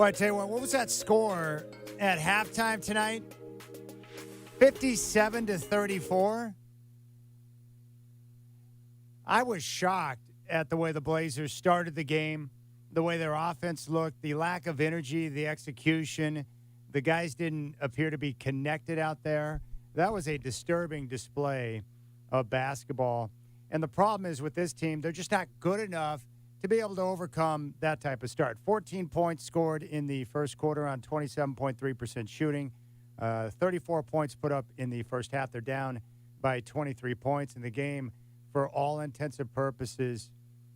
Well, I tell you what was that score at halftime tonight? 57-34. I was shocked at the way the Blazers started the game, the way their offense looked, the lack of energy, the execution. The guys didn't appear to be connected out there. That was a disturbing display of basketball. And the problem is with this team, they're just not good enough to be able to overcome that type of start. 14 points scored in the first quarter on 27.3% shooting. 34 points put up in the first half. They're down by 23 points. And the game, for all intents and purposes,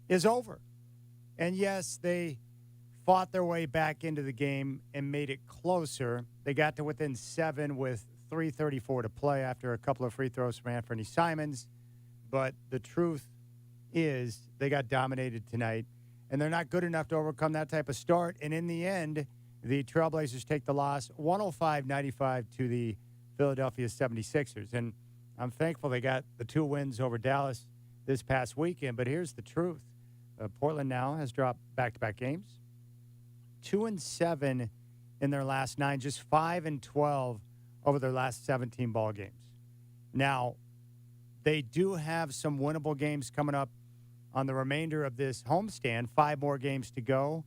is over. And yes, they fought their way back into the game and made it closer. They got to within 7 with 3:34 to play after a couple of free throws from Anthony Simons. But the truth is they got dominated tonight, and they're not good enough to overcome that type of start. And in the end, the Trailblazers take the loss 105-95 to the Philadelphia 76ers. And I'm thankful they got the 2 wins over Dallas this past weekend. But here's the truth. Portland now has dropped back-to-back games. 2-7 in their last 9, just 5-12 over their last 17 ball games. Now, they do have some winnable games coming up on the remainder of this homestand, 5 more games to go.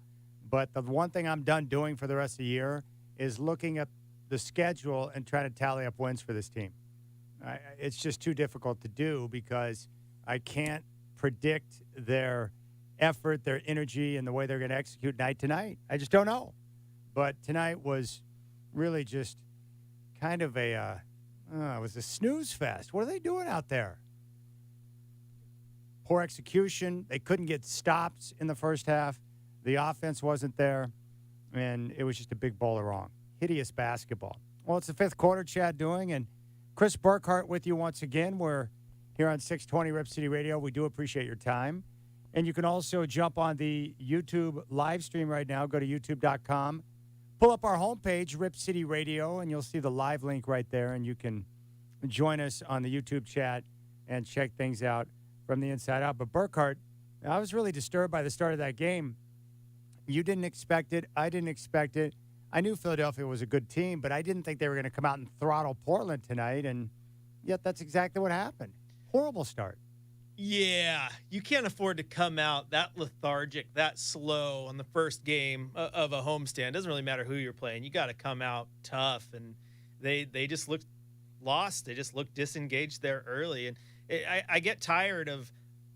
But the one thing I'm done doing for the rest of the year is looking at the schedule and trying to tally up wins for this team. It's just too difficult to do because I can't predict their effort, their energy, and the way they're going to execute night to night. I just don't know. But tonight was really just kind of it was a snooze fest. What are they doing out there? Poor execution. They couldn't get stops in the first half. The offense wasn't there, and it was just a big bowl of wrong. Hideous basketball. Well, it's the fifth quarter, Chad doing, and Chris Burkhart with you once again. We're here on 620 Rip City Radio. We do appreciate your time. And you can also jump on the YouTube live stream right now. Go to youtube.com. Pull up our homepage, Rip City Radio, and you'll see the live link right there, and you can join us on the YouTube chat and check things out from the inside out. But Burkhart, I was really disturbed by the start of that game. You didn't expect it. I didn't expect it. I knew Philadelphia was a good team, but I didn't think they were going to come out and throttle Portland tonight, and yet that's exactly what happened. Horrible start. Yeah, you can't afford to come out that lethargic, that slow on the first game of a homestand. It doesn't really matter who you're playing. You got to come out tough, and they just looked lost. They just looked disengaged there early, and I get tired of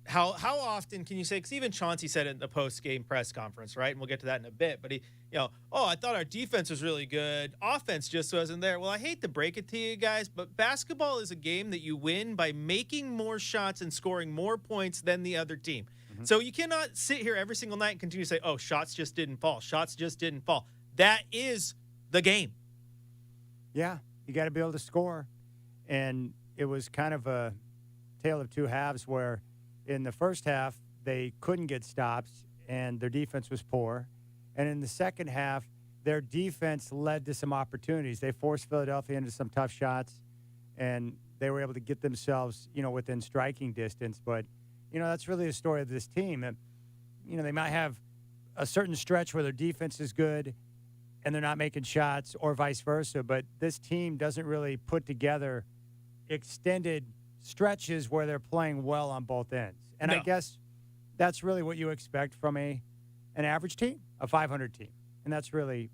how often can you say, because even Chauncey said it in the post-game press conference, right? And we'll get to that in a bit, but I thought our defense was really good. Offense just wasn't there. Well, I hate to break it to you guys, but basketball is a game that you win by making more shots and scoring more points than the other team. Mm-hmm. So you cannot sit here every single night and continue to say, oh, shots just didn't fall. Shots just didn't fall. That is the game. Yeah, you got to be able to score. And it was kind of a tale of two halves where in the first half, they couldn't get stops, and their defense was poor. And in the second half, their defense led to some opportunities. They forced Philadelphia into some tough shots, and they were able to get themselves, within striking distance. But, that's really the story of this team. And, they might have a certain stretch where their defense is good and they're not making shots, or vice versa. But this team doesn't really put together extended stretches where they're playing well on both ends. And no. I guess that's really what you expect from an average team, a 500 team. And that's really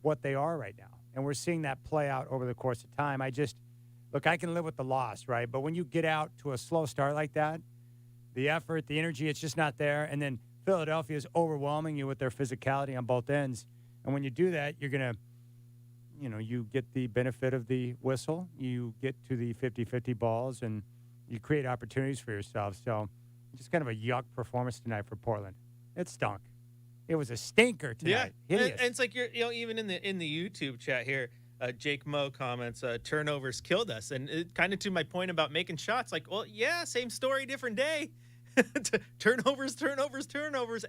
what they are right now. And we're seeing that play out over the course of time. I can live with the loss, right? But when you get out to a slow start like that, the effort, the energy, it's just not there. And then Philadelphia is overwhelming you with their physicality on both ends. And when you do that, you're going to, you get the benefit of the whistle. You get to the 50-50 balls, and you create opportunities for yourself. So just kind of a yuck performance tonight for Portland. It stunk. It was a stinker tonight. Yeah, and it's like even in the YouTube chat here, Jake Moe comments, turnovers killed us. And it kind of to my point about making shots, like, well, yeah, same story, different day. turnovers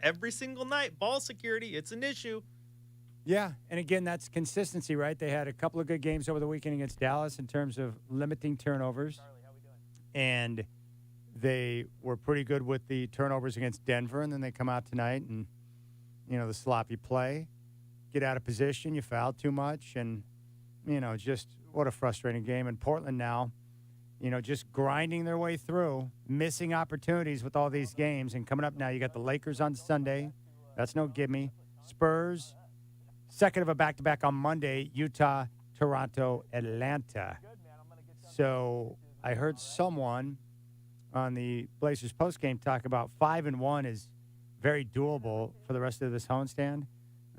every single night. Ball security, it's an issue. Yeah, and again, that's consistency, right? They had a couple of good games over the weekend against Dallas in terms of limiting turnovers. Charlie, how we doing? And they were pretty good with the turnovers against Denver, and then they come out tonight and, the sloppy play. get out of position. You foul too much. And, just what a frustrating game. And Portland now, just grinding their way through, missing opportunities with all these games. And coming up now, you got the Lakers on Sunday. That's no gimme. Spurs, second of a back-to-back on Monday, Utah, Toronto, Atlanta. So I heard someone on the Blazers postgame talk about 5-1 is very doable for the rest of this homestand.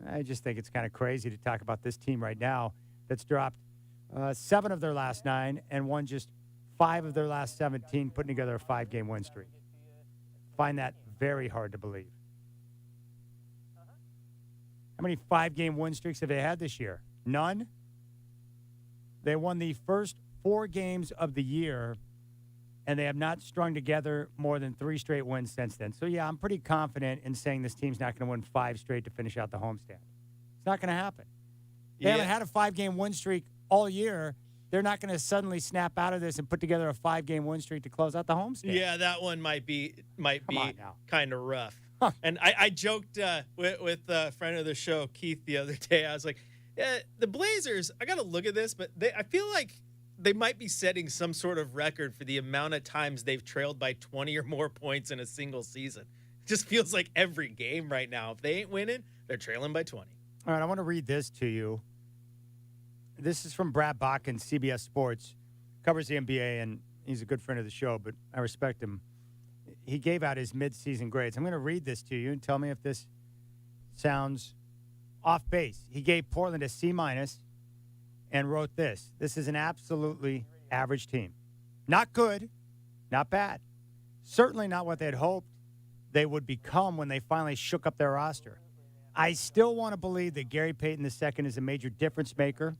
I just think it's kind of crazy to talk about this team right now that's dropped 7 of their last 9 and won just 5 of their last 17, putting together a 5-game win streak. Find that very hard to believe. How many 5-game win streaks have they had this year? None. They won the first 4 games of the year, and they have not strung together more than 3 straight wins since then. So, yeah, I'm pretty confident in saying this team's not going to win 5 straight to finish out the homestand. It's not going to happen. They haven't had a 5-game win streak all year. They're not going to suddenly snap out of this and put together a 5-game win streak to close out the homestand. Yeah, that one might be kind of rough. Huh. And I joked with a friend of the show, Keith, the other day. I was like, the Blazers, I got to look at this, but I feel like they might be setting some sort of record for the amount of times they've trailed by 20 or more points in a single season. It just feels like every game right now, if they ain't winning, they're trailing by 20. All right, I want to read this to you. This is from Brad Bakken, CBS Sports, covers the NBA, and he's a good friend of the show, but I respect him. He gave out his midseason grades. I'm going to read this to you and tell me if this sounds off base. He gave Portland a C- and wrote this. This is an absolutely average team. Not good, not bad. Certainly not what they had hoped they would become when they finally shook up their roster. I still want to believe that Gary Payton II is a major difference maker,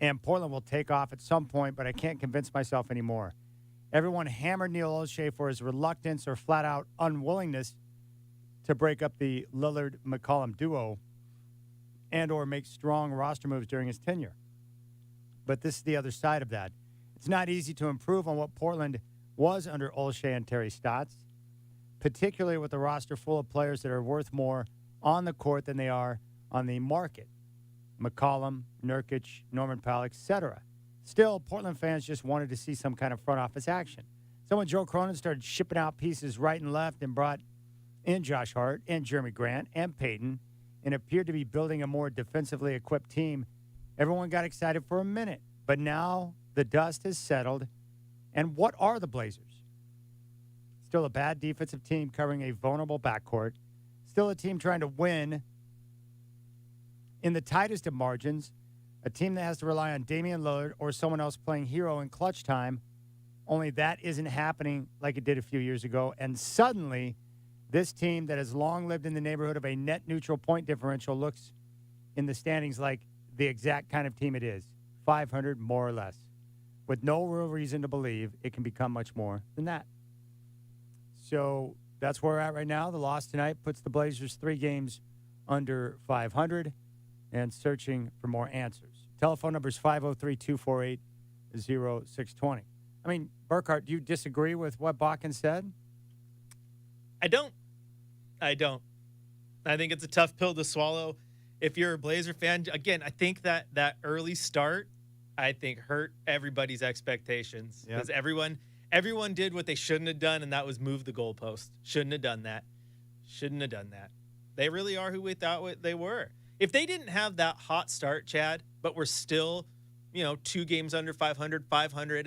and Portland will take off at some point, but I can't convince myself anymore. Everyone hammered Neil O'Shea for his reluctance or flat-out unwillingness to break up the Lillard-McCollum duo and or make strong roster moves during his tenure. But this is the other side of that. It's not easy to improve on what Portland was under O'Shea and Terry Stotts, particularly with a roster full of players that are worth more on the court than they are on the market. McCollum, Nurkic, Norman Powell, etc. Still, Portland fans just wanted to see some kind of front office action. So when Joe Cronin started shipping out pieces right and left and brought in Josh Hart and Jeremy Grant and Peyton and appeared to be building a more defensively equipped team, everyone got excited for a minute. But now the dust has settled. And what are the Blazers? Still a bad defensive team covering a vulnerable backcourt. Still a team trying to win in the tightest of margins. A team that has to rely on Damian Lillard or someone else playing hero in clutch time. Only that isn't happening like it did a few years ago. And suddenly, this team that has long lived in the neighborhood of a net neutral point differential looks in the standings like the exact kind of team it is. 500 more or less. With no real reason to believe it can become much more than that. So that's where we're at right now. The loss tonight puts the Blazers 3 games under 500 and searching for more answers. Telephone number is 503-248-0620. I mean, Burkhart, do you disagree with what Bakken said? I don't. I think it's a tough pill to swallow. If you're a Blazer fan, again, I think that early start, hurt everybody's expectations. Because everyone did what they shouldn't have done, and that was move the goalpost. Shouldn't have done that. They really are who we thought they were. If they didn't have that hot start, Chad, but we're still, 2 games under 500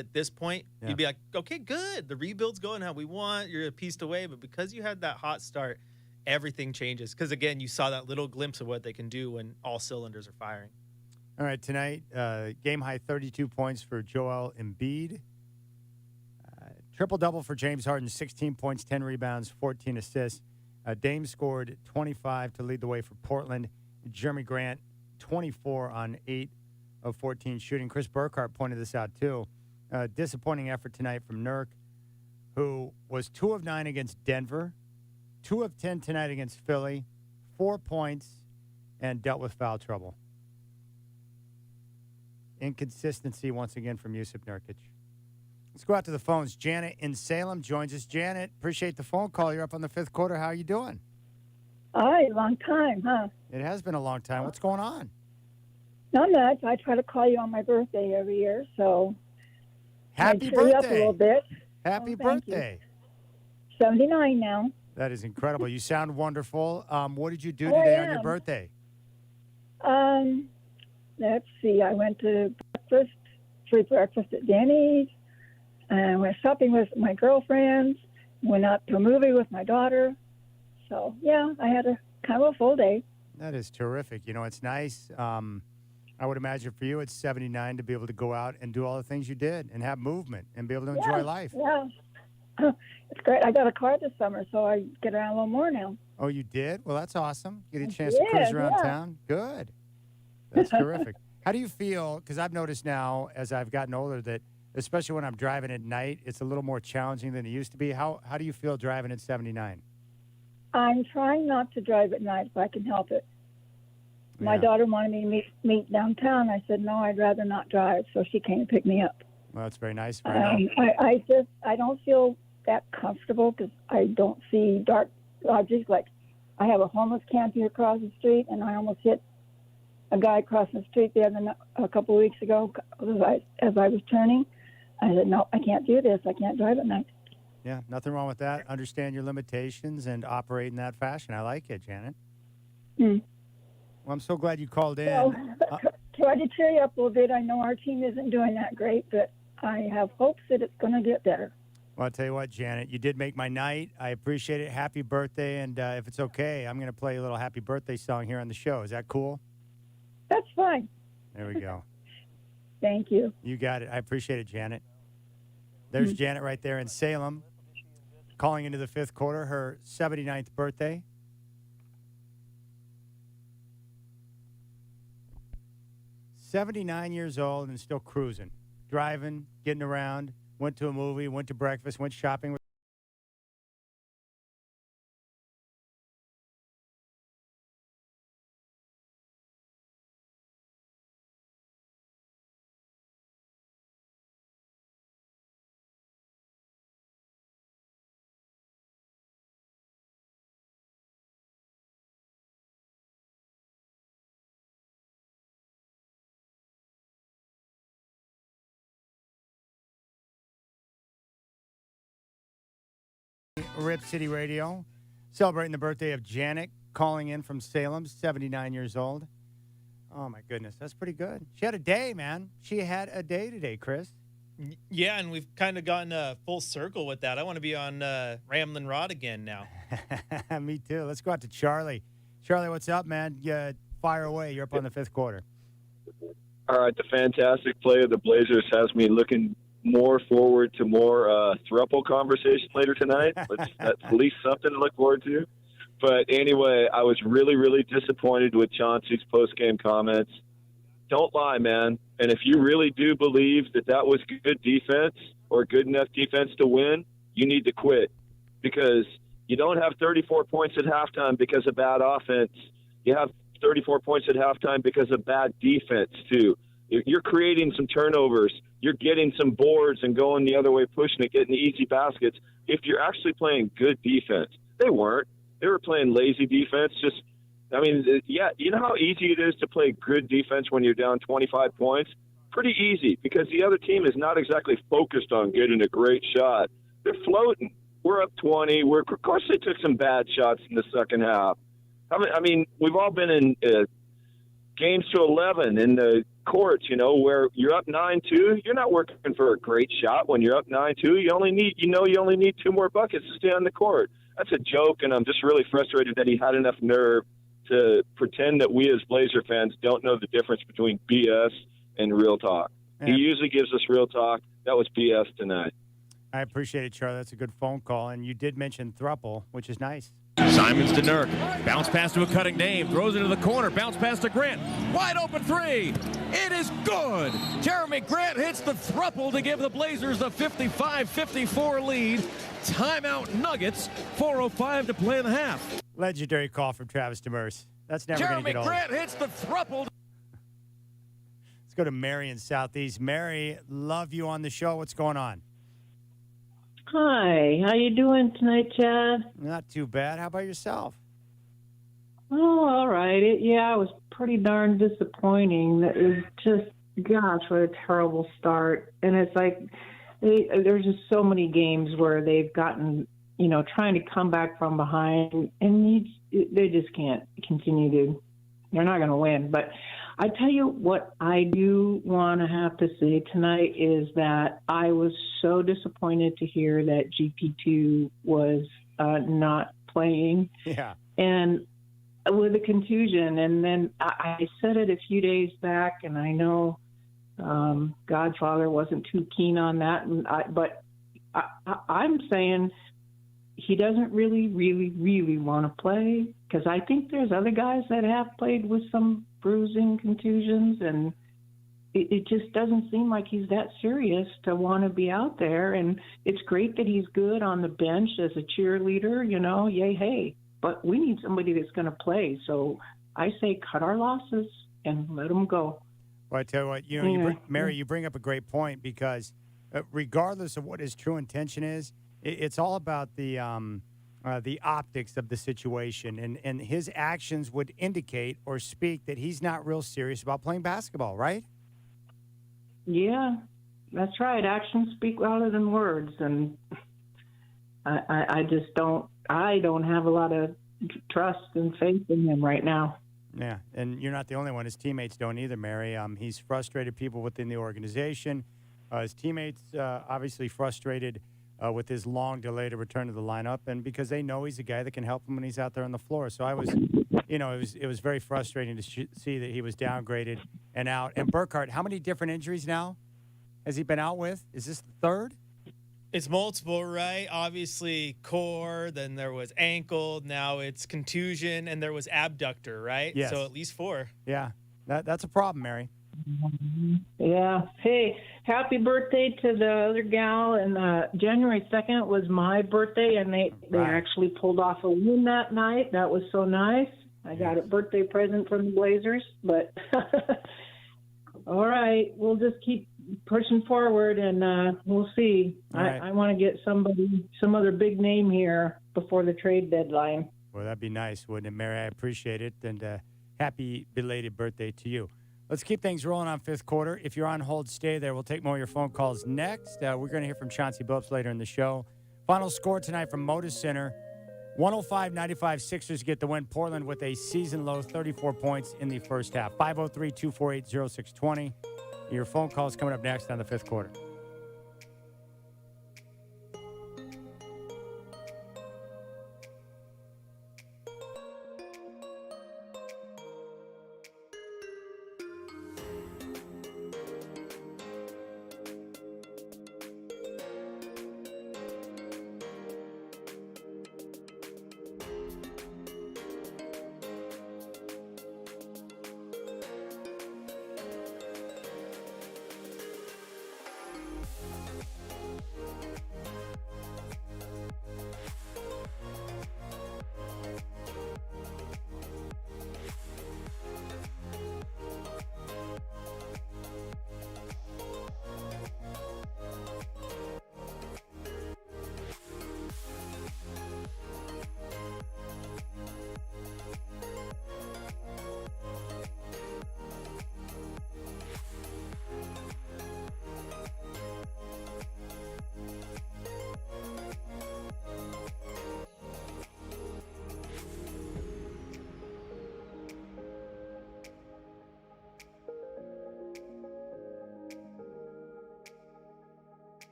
at this point, you'd be like, okay, good. The rebuild's going how we want. You're a piece away. But because you had that hot start, everything changes. Because, again, you saw that little glimpse of what they can do when all cylinders are firing. All right, tonight, game-high 32 points for Joel Embiid. Triple-double for James Harden, 16 points, 10 rebounds, 14 assists. Dame scored 25 to lead the way for Portland. Jeremy Grant, 24 on 8 of 14 shooting. Chris Burkhart pointed this out, too. Disappointing effort tonight from Nurk, who was 2 of 9 against Denver, 2 of 10 tonight against Philly, 4 points, and dealt with foul trouble. Inconsistency once again from Yusuf Nurkic. Let's go out to the phones. Janet in Salem joins us. Janet, appreciate the phone call. You're up on the 5th quarter. How are you doing? Hi, long time, huh? It has been a long time. What's going on? Not much. I try to call you on my birthday every year, so Happy I cheer you up a birthday. little bit. Happy Oh, thank you. birthday. 79 now. That is incredible. You sound wonderful. What did you do Oh, I today on your am. birthday? Let's see. I went to free breakfast at Denny's, and went shopping with my girlfriends. Went out to a movie with my daughter. So yeah, I had a kind of a full day. That is terrific. You know, it's nice. I would imagine for you, it's 79 to be able to go out and do all the things you did and have movement and be able to enjoy life. Yeah, it's great. I got a car this summer, so I get around a little more now. Oh, you did? Well, that's awesome. Get a chance to cruise around town. Good. That's terrific. How do you feel? Because I've noticed now, as I've gotten older, that especially when I'm driving at night, it's a little more challenging than it used to be. How do you feel driving at 79? I'm trying not to drive at night if I can help it. My Yeah. daughter wanted me to meet downtown. I said, no, I'd rather not drive. So she came to pick me up. Well, that's very nice. Very I don't feel that comfortable because I don't see dark objects. Like I have a homeless camp here across the street, and I almost hit a guy crossing the street a couple of weeks ago as I was turning. I said, no, I can't do this. I can't drive at night. Yeah, nothing wrong with that. Understand your limitations and operate in that fashion. I like it, Janet. Hmm. Well, I'm so glad you called in. Well, try to cheer you up a little bit. I know our team isn't doing that great, but I have hopes that it's going to get better. Well, I'll tell you what, Janet, you did make my night. I appreciate it. Happy birthday. And if it's okay, I'm going to play a little happy birthday song here on the show. Is that cool? That's fine. There we go. Thank you. You got it. I appreciate it, Janet. There's Janet right there in Salem, calling into the fifth quarter, her 79th birthday. "79 years old and still cruising, driving, getting around, went to a movie, went to breakfast, went shopping with Rip City Radio, celebrating the birthday of Janet, calling in from Salem, 79 years old. Oh, my goodness. That's pretty good. She had a day, man. She had a day today, Chris. Yeah, and we've kind of gotten a full circle with that. I want to be on Ramblin' Rod again now. Me too. Let's go out to Charlie. Charlie, what's up, man? Fire away. You're up on the fifth quarter. All right, the fantastic play of the Blazers has me looking more forward to more throuple conversation later tonight. That's at least something to look forward to. But anyway, I was really, really disappointed with Chauncey's post-game comments. Don't lie, man. And if you really do believe that was good defense or good enough defense to win, you need to quit, because you don't have 34 points at halftime because of bad offense. You have 34 points at halftime because of bad defense, too. You're creating some turnovers. You're getting some boards and going the other way, pushing it, getting easy baskets. If you're actually playing good defense, they weren't. They were playing lazy defense. Yeah, you know how easy it is to play good defense when you're down 25 points? Pretty easy, because the other team is not exactly focused on getting a great shot. They're floating. We're up 20. Of course, they took some bad shots in the second half. I mean, we've all been in games to 11 in the courts, where you're up 9-2. You're not working for a great shot when you're up 9-2. You only need two more buckets to stay on the court. That's a joke, and I'm just really frustrated that he had enough nerve to pretend that we as Blazer fans don't know the difference between BS and real talk. Yeah. He usually gives us real talk. That was BS tonight. I appreciate it, Charlie. That's a good phone call. And you did mention thruple, which is nice. Simons to Nurk. Bounce pass to a cutting Dame. Throws into the corner. Bounce pass to Grant. Wide open three. It is good. Jeremy Grant hits the thruple to give the Blazers the 55-54 lead. Timeout Nuggets. 4:05 to play in the half. Legendary call from Travis Demers. That's never going to Jeremy get old. Grant hits the thruple. Let's go to Mary in Southeast. Mary, love you on the show. What's going on? Hi, how you doing tonight, Chad? Not too bad. How about yourself? Oh, all right. Yeah, it was pretty darn disappointing. It was just, gosh, what a terrible start. And it's like there's just so many games where they've gotten, trying to come back from behind, and they just can't continue to. They're not going to win. But I tell you what, I do want to have to say tonight is that I was so disappointed to hear that GP2 was not playing. Yeah. And with a contusion. And then I said it a few days back, and I know Godfather wasn't too keen on that. But I'm saying he doesn't really, really, really want to play, because I think there's other guys that have played with some bruising contusions, and it just doesn't seem like he's that serious to want to be out there. And it's great that he's good on the bench as a cheerleader, yay, hey. But we need somebody that's going to play. So I say cut our losses and let them go. Well, I tell you what, Mary, you bring up a great point, because regardless of what his true intention is, it's all about the optics of the situation. And his actions would indicate or speak that he's not real serious about playing basketball, right? Yeah, that's right. Actions speak louder than words. And I just don't have a lot of trust and faith in him right now. Yeah, and you're not the only one. His teammates don't either, Mary. He's frustrated people within the organization. His teammates obviously frustrated with his long delay to return to the lineup, and because they know he's a guy that can help them when he's out there on the floor. So I was, it was very frustrating to see that he was downgraded and out. And Burkhart, how many different injuries now has he been out with? Is this the third? It's multiple, right? Obviously, core, then there was ankle, now it's contusion, and there was abductor, right? Yes. So at least 4. Yeah, that's a problem, Mary. Yeah. Hey, happy birthday to the other gal. And January 2nd was my birthday, and they actually pulled off a win that night. That was so nice. I got a birthday present from the Blazers. But all right, we'll just keep pushing forward, and we'll see. Right. I want to get some other big name here before the trade deadline. Well, that'd be nice, wouldn't it, Mary? I appreciate it, and happy belated birthday to you. Let's keep things rolling on fifth quarter. If you're on hold, stay there. We'll take more of your phone calls next. We're going to hear from Chauncey Billups later in the show. Final score tonight from Moda Center, 105-95 Sixers get the win. Portland with a season-low 34 points in the first half. 503-248-0620. Your phone call is coming up next on the fifth quarter.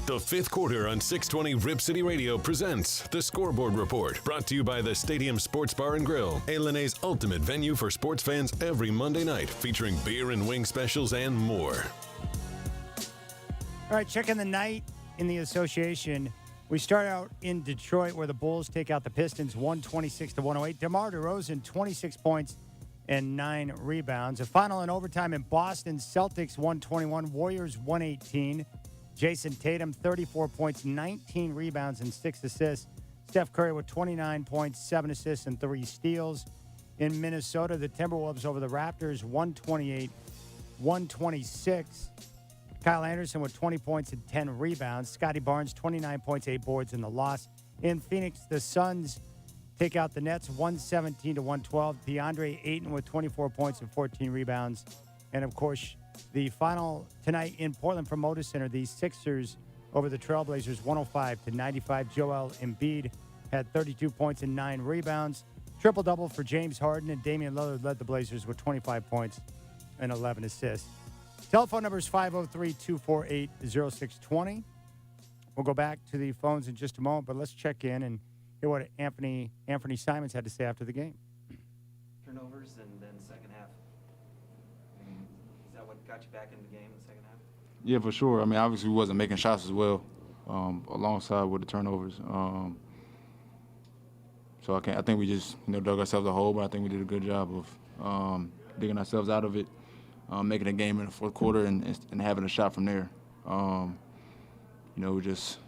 The fifth quarter on 620 Rip City Radio presents the Scoreboard Report, brought to you by the Stadium Sports Bar and Grill, A-Lene's ultimate venue for sports fans every Monday night, featuring beer and wing specials and more. All right, checking the night in the association. We start out in Detroit, where the Bulls take out the Pistons 126-108. DeMar DeRozan, 26 points and 9 rebounds. A final in overtime in Boston, Celtics 121, Warriors 118. Jason Tatum, 34 points, 19 rebounds, and 6 assists. Steph Curry with 29 points, 7 assists, and 3 steals. In Minnesota, the Timberwolves over the Raptors, 128-126. Kyle Anderson with 20 points and 10 rebounds. Scotty Barnes, 29 points, 8 boards in the loss. In Phoenix, the Suns take out the Nets 117-112. DeAndre Ayton with 24 points and 14 rebounds. And, of course, the final tonight in Portland from Moda Center, the Sixers over the Trailblazers 105-95. Joel Embiid had 32 points and 9 rebounds. Triple-double for James Harden, and Damian Lillard led the Blazers with 25 points and 11 assists. Telephone number is 503-248-0620. We'll go back to the phones in just a moment, but let's check in and hear what Anthony Simons had to say after the game. Turnovers and then second half. I mean, is that what got you back in the game in the second half? Yeah, for sure. I mean, obviously we wasn't making shots as well, alongside with the turnovers. So I think we just dug ourselves a hole, but I think we did a good job of digging ourselves out of it. Making a game in the fourth quarter and having a shot from there. It was just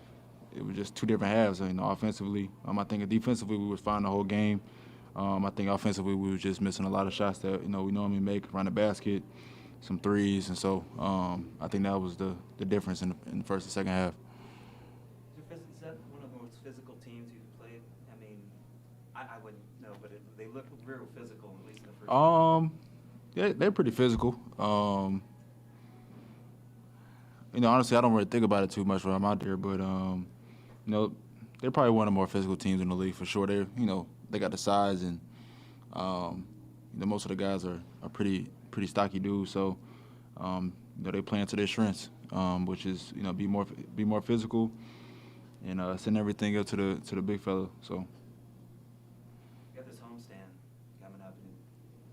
two different halves. Offensively, I think defensively we was fine the whole game. I think offensively we were just missing a lot of shots that we normally make around the basket, some threes, and so I think that was the difference in the first and second half. Is that one of the most physical teams you've played? I mean, I wouldn't know, but they look real physical, at least in the first half. Yeah, they're pretty physical. Honestly, I don't really think about it too much when I'm out there, but they're probably one of the more physical teams in the league for sure. They got the size, and most of the guys are pretty stocky dudes. So they play into their strengths, which is be more physical and send everything up to the big fella. So. You got this homestand coming up, and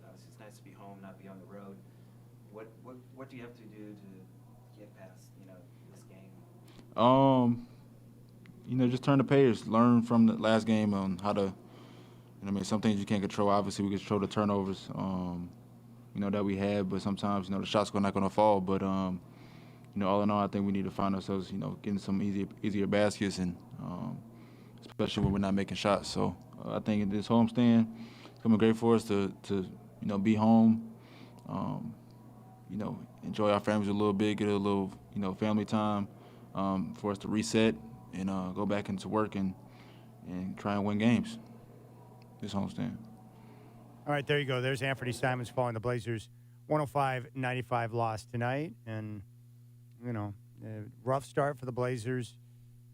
obviously it's nice to be home, not be on the road. What do you have to do to get past this game? Just turn the page, learn from the last game on how to. Some things you can't control. Obviously, we can control the turnovers, that we had, but sometimes the shots are not going to fall. But all in all, I think we need to find ourselves, getting some easier baskets, and especially when we're not making shots. So I think this homestand is coming great for us to be home, enjoy our families a little bit, get a little, family time for us to reset and go back into work and try and win games this homestand. All right, there you go. There's Anthony Simons following the Blazers 105-95 loss tonight. And, rough start for the Blazers,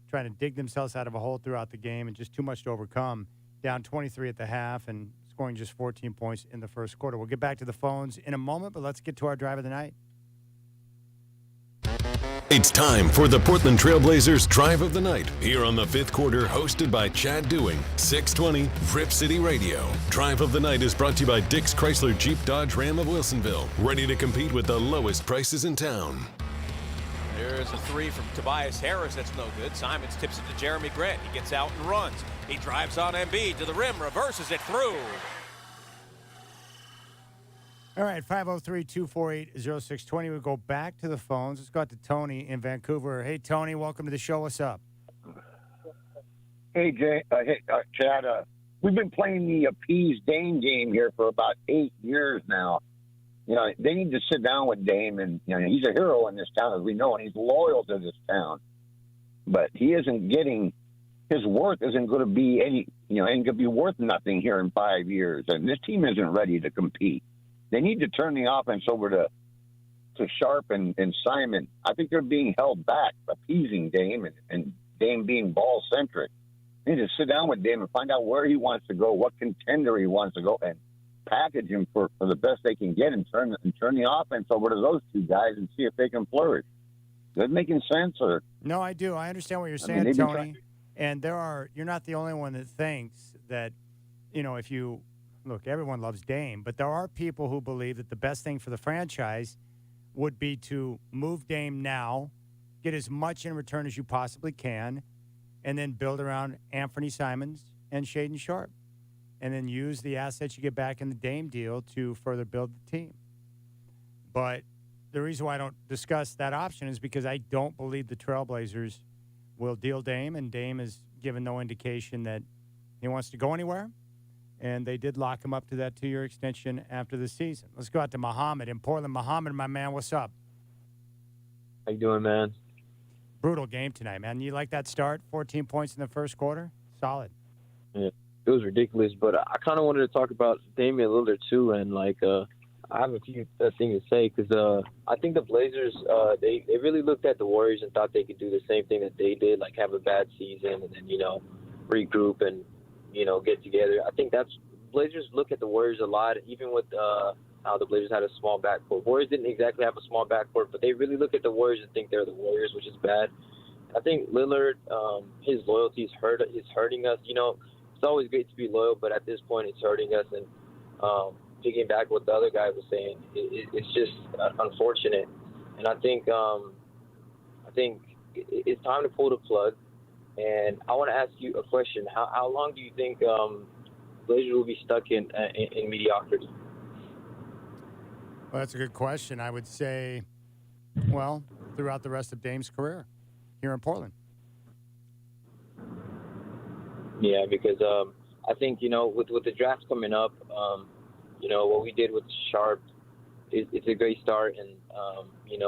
trying to dig themselves out of a hole throughout the game and just too much to overcome. Down 23 at the half and scoring just 14 points in the first quarter. We'll get back to the phones in a moment, but let's get to our drive of the night. It's time for the Portland Trailblazers Drive of the Night, here on the fifth quarter, hosted by Chad Dewing, 620 Rip City Radio. Drive of the Night is brought to you by Dick's Chrysler Jeep Dodge Ram of Wilsonville, ready to compete with the lowest prices in town. There's a three from Tobias Harris. That's no good. Simons tips it to Jeremy Grant. He gets out and runs. He drives on Embiid to the rim, reverses it through. All right, 503-248-0620. We go back to the phones. Let's go out to Tony in Vancouver. Hey, Tony, welcome to the show. What's up? Hey, Chad. We've been playing the appease Dame game here for about 8 years now. They need to sit down with Dame, and he's a hero in this town, as we know, and he's loyal to this town. But he isn't getting his worth isn't going to be ain't going to be worth nothing here in 5 years, and this team isn't ready to compete. They need to turn the offense over to Sharp and Simon. I think they're being held back, appeasing Dame and Dame being ball-centric. They need to sit down with Dame and find out where he wants to go, what contender he wants to go, and package him for the best they can get and turn the offense over to those two guys and see if they can flourish. that making sense? Or No, I do. I understand what you're I saying, mean, they've been Tony. trying- And you're not the only one that thinks that, if you look, everyone loves Dame, but there are people who believe that the best thing for the franchise would be to move Dame now, get as much in return as you possibly can, and then build around Anthony Simons and Shaden Sharp, and then use the assets you get back in the Dame deal to further build the team. But the reason why I don't discuss that option is because I don't believe the Trailblazers will deal Dame, and Dame has given no indication that he wants to go anywhere. And they did lock him up to that 2-year extension after the season. Let's go out to Muhammad in Portland. Muhammad, my man, what's up? How you doing, man? Brutal game tonight, man. You like that start? 14 points in the first quarter? Solid. Yeah, it was ridiculous, but I kind of wanted to talk about Damian Lillard too, and I have a few things to say because I think the Blazers they really looked at the Warriors and thought they could do the same thing that they did, like have a bad season and then regroup and get together. I think Blazers look at the Warriors a lot, even with how the Blazers had a small backcourt. Warriors didn't exactly have a small backcourt, but they really look at the Warriors and think they're the Warriors, which is bad. I think Lillard, his loyalty is hurting us. It's always great to be loyal, but at this point, it's hurting us. And picking back what the other guy was saying, it's just unfortunate. And I think it's time to pull the plug. And I want to ask you a question: How long do you think Blazers will be stuck in mediocrity? Well, that's a good question. I would say, throughout the rest of Dame's career here in Portland. Yeah, because I think with the draft coming up, what we did with Sharp, it's a great start, and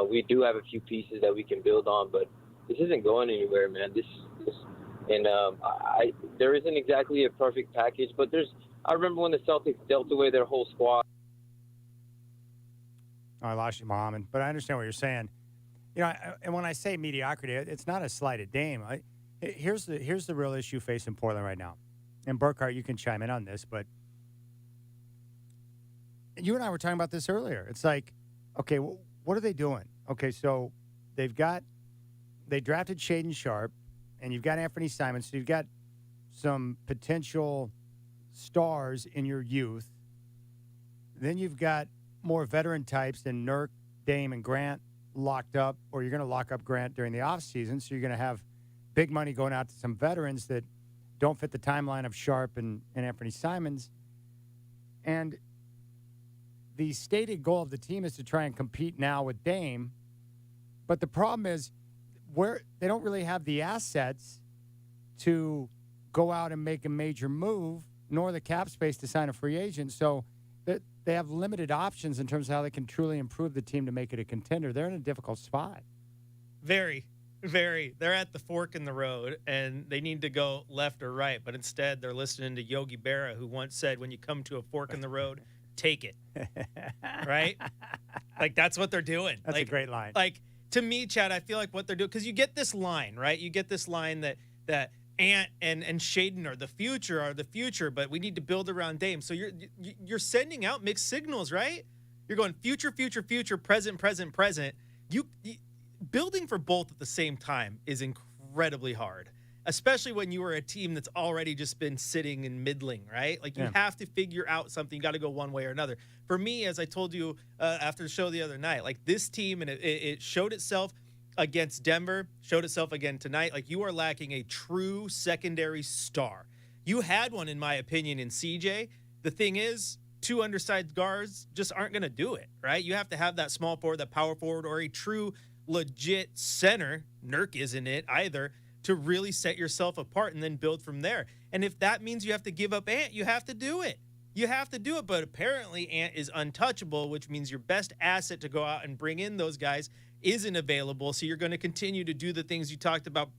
we do have a few pieces that we can build on, but this isn't going anywhere, man. There isn't exactly a perfect package, but I remember when the Celtics dealt away their whole squad. I lost you, Muhammad, but I understand what you're saying. And when I say mediocrity, it's not a slight at Dame. Here's the real issue facing Portland right now. And Burkhart, you can chime in on this, but you and I were talking about this earlier. It's like, okay, what are they doing? Okay, so they drafted Shaden Sharp, and you've got Anthony Simons, so you've got some potential stars in your youth. Then you've got more veteran types than Nurk, Dame, and Grant locked up, or you're going to lock up Grant during the offseason, so you're going to have big money going out to some veterans that don't fit the timeline of Sharp and Anthony Simons. And the stated goal of the team is to try and compete now with Dame, but the problem is they don't really have the assets to go out and make a major move, nor the cap space to sign a free agent. So they have limited options in terms of how they can truly improve the team to make it a contender. They're in a difficult spot. Very, very. They're at the fork in the road, and they need to go left or right. But instead, they're listening to Yogi Berra, who once said, when you come to a fork in the road, take it. Right? Like, that's what they're doing. That's a great line. Like, to me, Chad, I feel like what they're doing, because you get this line, right? You get this line that Ant and Shaden are the future, but we need to build around Dame. So you're sending out mixed signals, right? You're going future, present. You building for both at the same time is incredibly hard, especially when you are a team that's already just been sitting and middling, right? Like you have to figure out something. You got to go one way or another. For me, as I told you after the show the other night, like this team, and it showed itself against Denver, showed itself again tonight. Like you are lacking a true secondary star. You had one, in my opinion, in CJ. The thing is, two undersized guards just aren't going to do it, right? You have to have that small forward, that power forward, or a true legit center. Nurk isn't it either, to really set yourself apart and then build from there. And if that means you have to give up Ant, you have to do it. You have to do it, but apparently Ant is untouchable, which means your best asset to go out and bring in those guys isn't available. So you're going to continue to do the things you talked about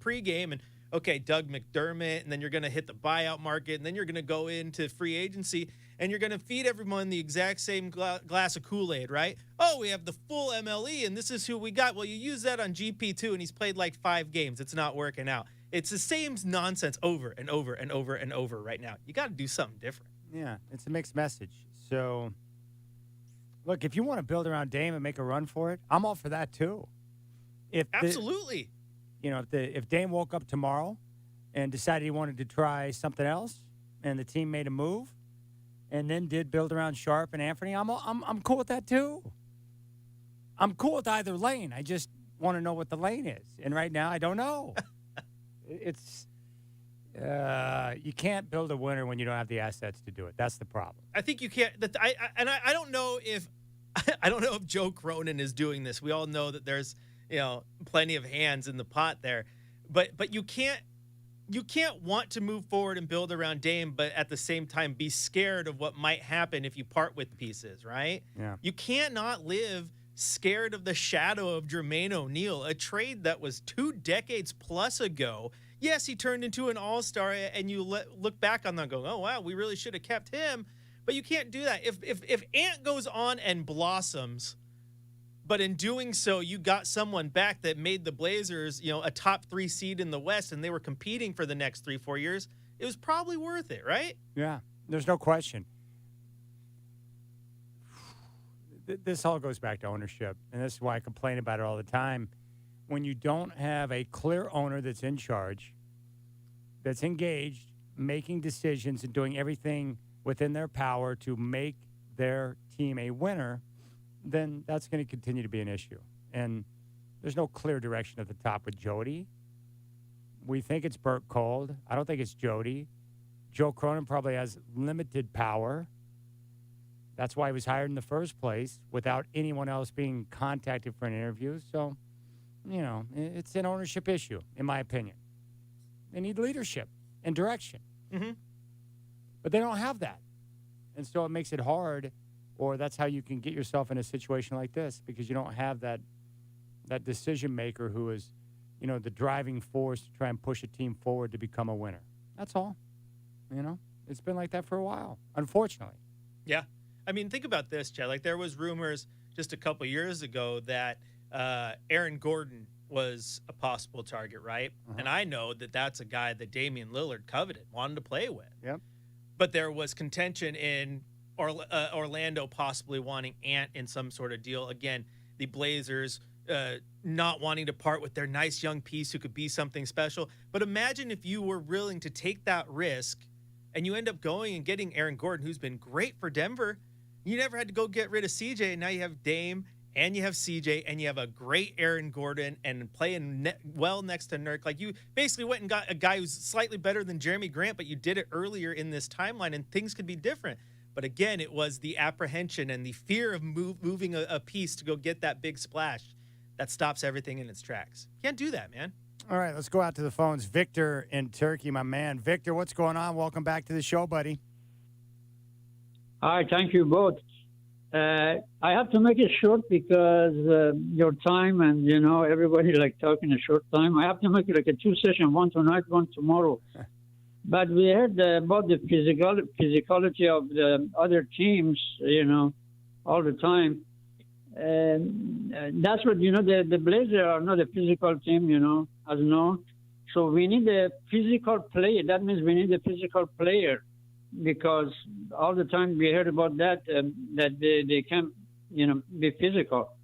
pregame, and okay, Doug McDermott, and then you're going to hit the buyout market, and then you're going to go into free agency, and you're going to feed everyone the exact same glass of Kool-Aid, right? Oh, we have the full MLE, and this is who we got. Well, you use that on GP2, and he's played like 5 games. It's not working out. It's the same nonsense over and over and over and over right now. You got to do something different. Yeah, it's a mixed message. So, look, if you want to build around Dame and make a run for it, I'm all for that too. Absolutely. If Dame woke up tomorrow and decided he wanted to try something else, and the team made a move, and then did build around Sharp and Anthony, I'm cool with that too. I'm cool with either lane. I just want to know what the lane is, and right now I don't know. You can't build a winner when you don't have the assets to do it. That's the problem. I think you can't. I don't know if Joe Cronin is doing this. We all know that there's plenty of hands in the pot there, but you can't want to move forward and build around Dame, but at the same time be scared of what might happen if you part with pieces, right? Yeah. You cannot live scared of the shadow of Jermaine O'Neal, a trade that was 2 decades plus ago. Yes, he turned into an all-star, and you look back on that going, oh, wow, we really should have kept him. But you can't do that. If Ant goes on and blossoms, but in doing so, you got someone back that made the Blazers, a top 3 seed in the West, and they were competing for the next 3-4 years, it was probably worth it, right? Yeah, there's no question. This all goes back to ownership, and this is why I complain about it all the time. When you don't have a clear owner that's in charge, that's engaged, making decisions and doing everything within their power to make their team a winner, then that's going to continue to be an issue. And there's no clear direction at the top with Jody. We think it's Burt Cold. I don't think it's Jody. Joe Cronin probably has limited power. That's why he was hired in the first place without anyone else being contacted for an interview. So, it's an ownership issue, in my opinion. They need leadership and direction. Mm-hmm. But they don't have that. And so it makes it hard, or that's how you can get yourself in a situation like this, because you don't have that decision maker who is, the driving force to try and push a team forward to become a winner. That's all. It's been like that for a while, unfortunately. Yeah. I mean, think about this, Chad. Like, there was rumors just a couple years ago that Aaron Gordon was a possible target, right? Uh-huh. And I know that that's a guy that Damian Lillard coveted, wanted to play with. Yep. But there was contention in Orlando possibly wanting Ant in some sort of deal. Again, the Blazers not wanting to part with their nice young piece who could be something special. But imagine if you were willing to take that risk and you end up going and getting Aaron Gordon, who's been great for Denver. You never had to go get rid of CJ, and now you have Dame and you have CJ and you have a great Aaron Gordon and playing well next to Nurk. Like, you basically went and got a guy who's slightly better than Jeremy Grant, but you did it earlier in this timeline and things could be different. But again, it was the apprehension and the fear of moving a piece to go get that big splash that stops everything in its tracks. Can't do that, man. All right, let's go out to the phones. Victor in Turkey, my man. Victor, what's going on? Welcome back to the show, buddy. Hi, thank you both. I have to make it short because your time and, everybody like talking a short time. I have to make it like a 2-session, one tonight, one tomorrow. But we heard about the physicality of the other teams, all the time. And that's what, the Blazers are not a physical team, as known. So we need a physical player. That means we need a physical player, because all the time we heard about that, that they can't, be physical.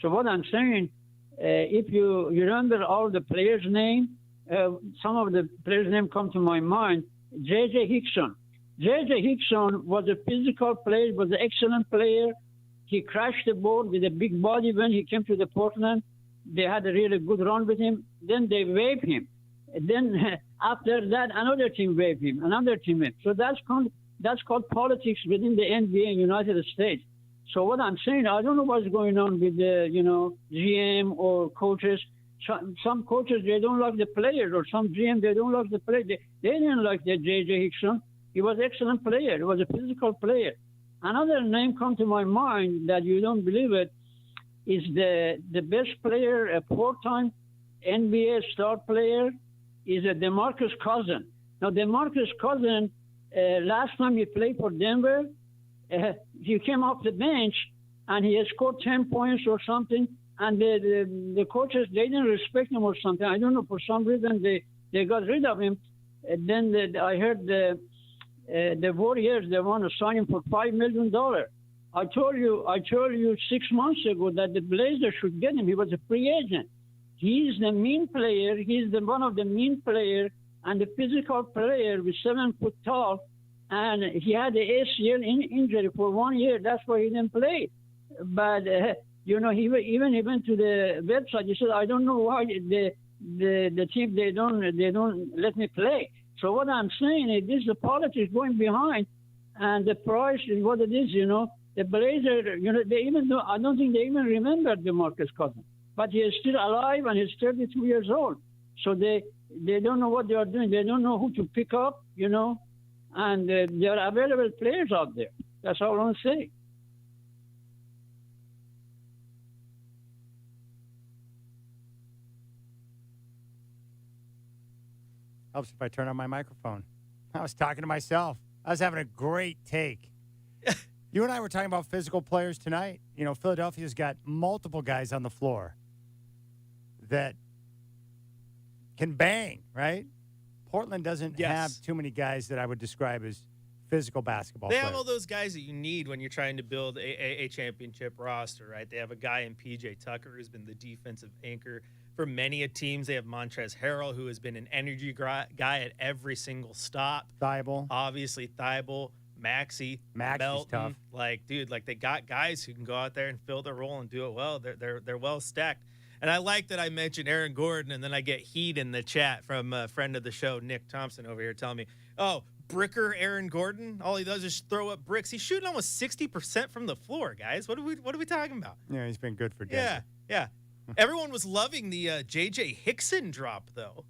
So what I'm saying, if you remember all the players' name, some of the players' name come to my mind. J.J. Hickson. J.J. Hickson was a physical player, was an excellent player. He crashed the board with a big body when he came to the Portland. They had a really good run with him. Then they waived him. And then after that, another team waived him, another team waived. So that's called politics within the NBA in United States. So what I'm saying, I don't know what's going on with the, GM or coaches. Some coaches, they don't like the players, or some GM, they don't like the player. They didn't like the J.J. Hickson. He was an excellent player. He was a physical player. Another name come to my mind that you don't believe it is the best player, a 4-time NBA star player, is a DeMarcus Cousins. Now, DeMarcus Cousins, last time he played for Denver, he came off the bench and he had scored 10 points or something. And the coaches, they didn't respect him or something. I don't know, for some reason they got rid of him. And then I heard the Warriors, they want to sign him for $5 million. I told you 6 months ago that the Blazers should get him. He was a free agent. He's the mean player. He's one of the mean player and the physical player with 7 foot tall. And he had the ACL injury for 1 year. That's why he didn't play. But he went to the website. He said, "I don't know why the team they don't let me play." So what I'm saying is, this is the politics going behind, and the price is what it is. The Blazers, I don't think they even remember DeMarcus Cousins, but he is still alive and he's 32 years old. So they don't know what they are doing. They don't know who to pick up, and there are available players out there. That's all I want to say. Helps if I turn on my microphone. I was talking to myself. I was having a great take. You and I were talking about physical players tonight. Philadelphia's got multiple guys on the floor that can bang, right? Portland doesn't have too many guys that I would describe as physical basketball players. They have all those guys that you need when you're trying to build a championship roster, right? They have a guy in P.J. Tucker who's been the defensive anchor for many a teams. They have Montrezl Harrell, who has been an energy guy at every single stop. Thibault. Obviously, Thibault, Maxey, Melton. Tough. They got guys who can go out there and fill their role and do it well. They're well stacked. And I like that I mentioned Aaron Gordon, and then I get heat in the chat from a friend of the show, Nick Thompson, over here telling me, "Oh, bricker Aaron Gordon, all he does is throw up bricks." He's shooting almost 60% from the floor, guys. What are we talking about? Yeah, he's been good for Denver. Yeah. Everyone was loving the J.J. Hickson drop, though.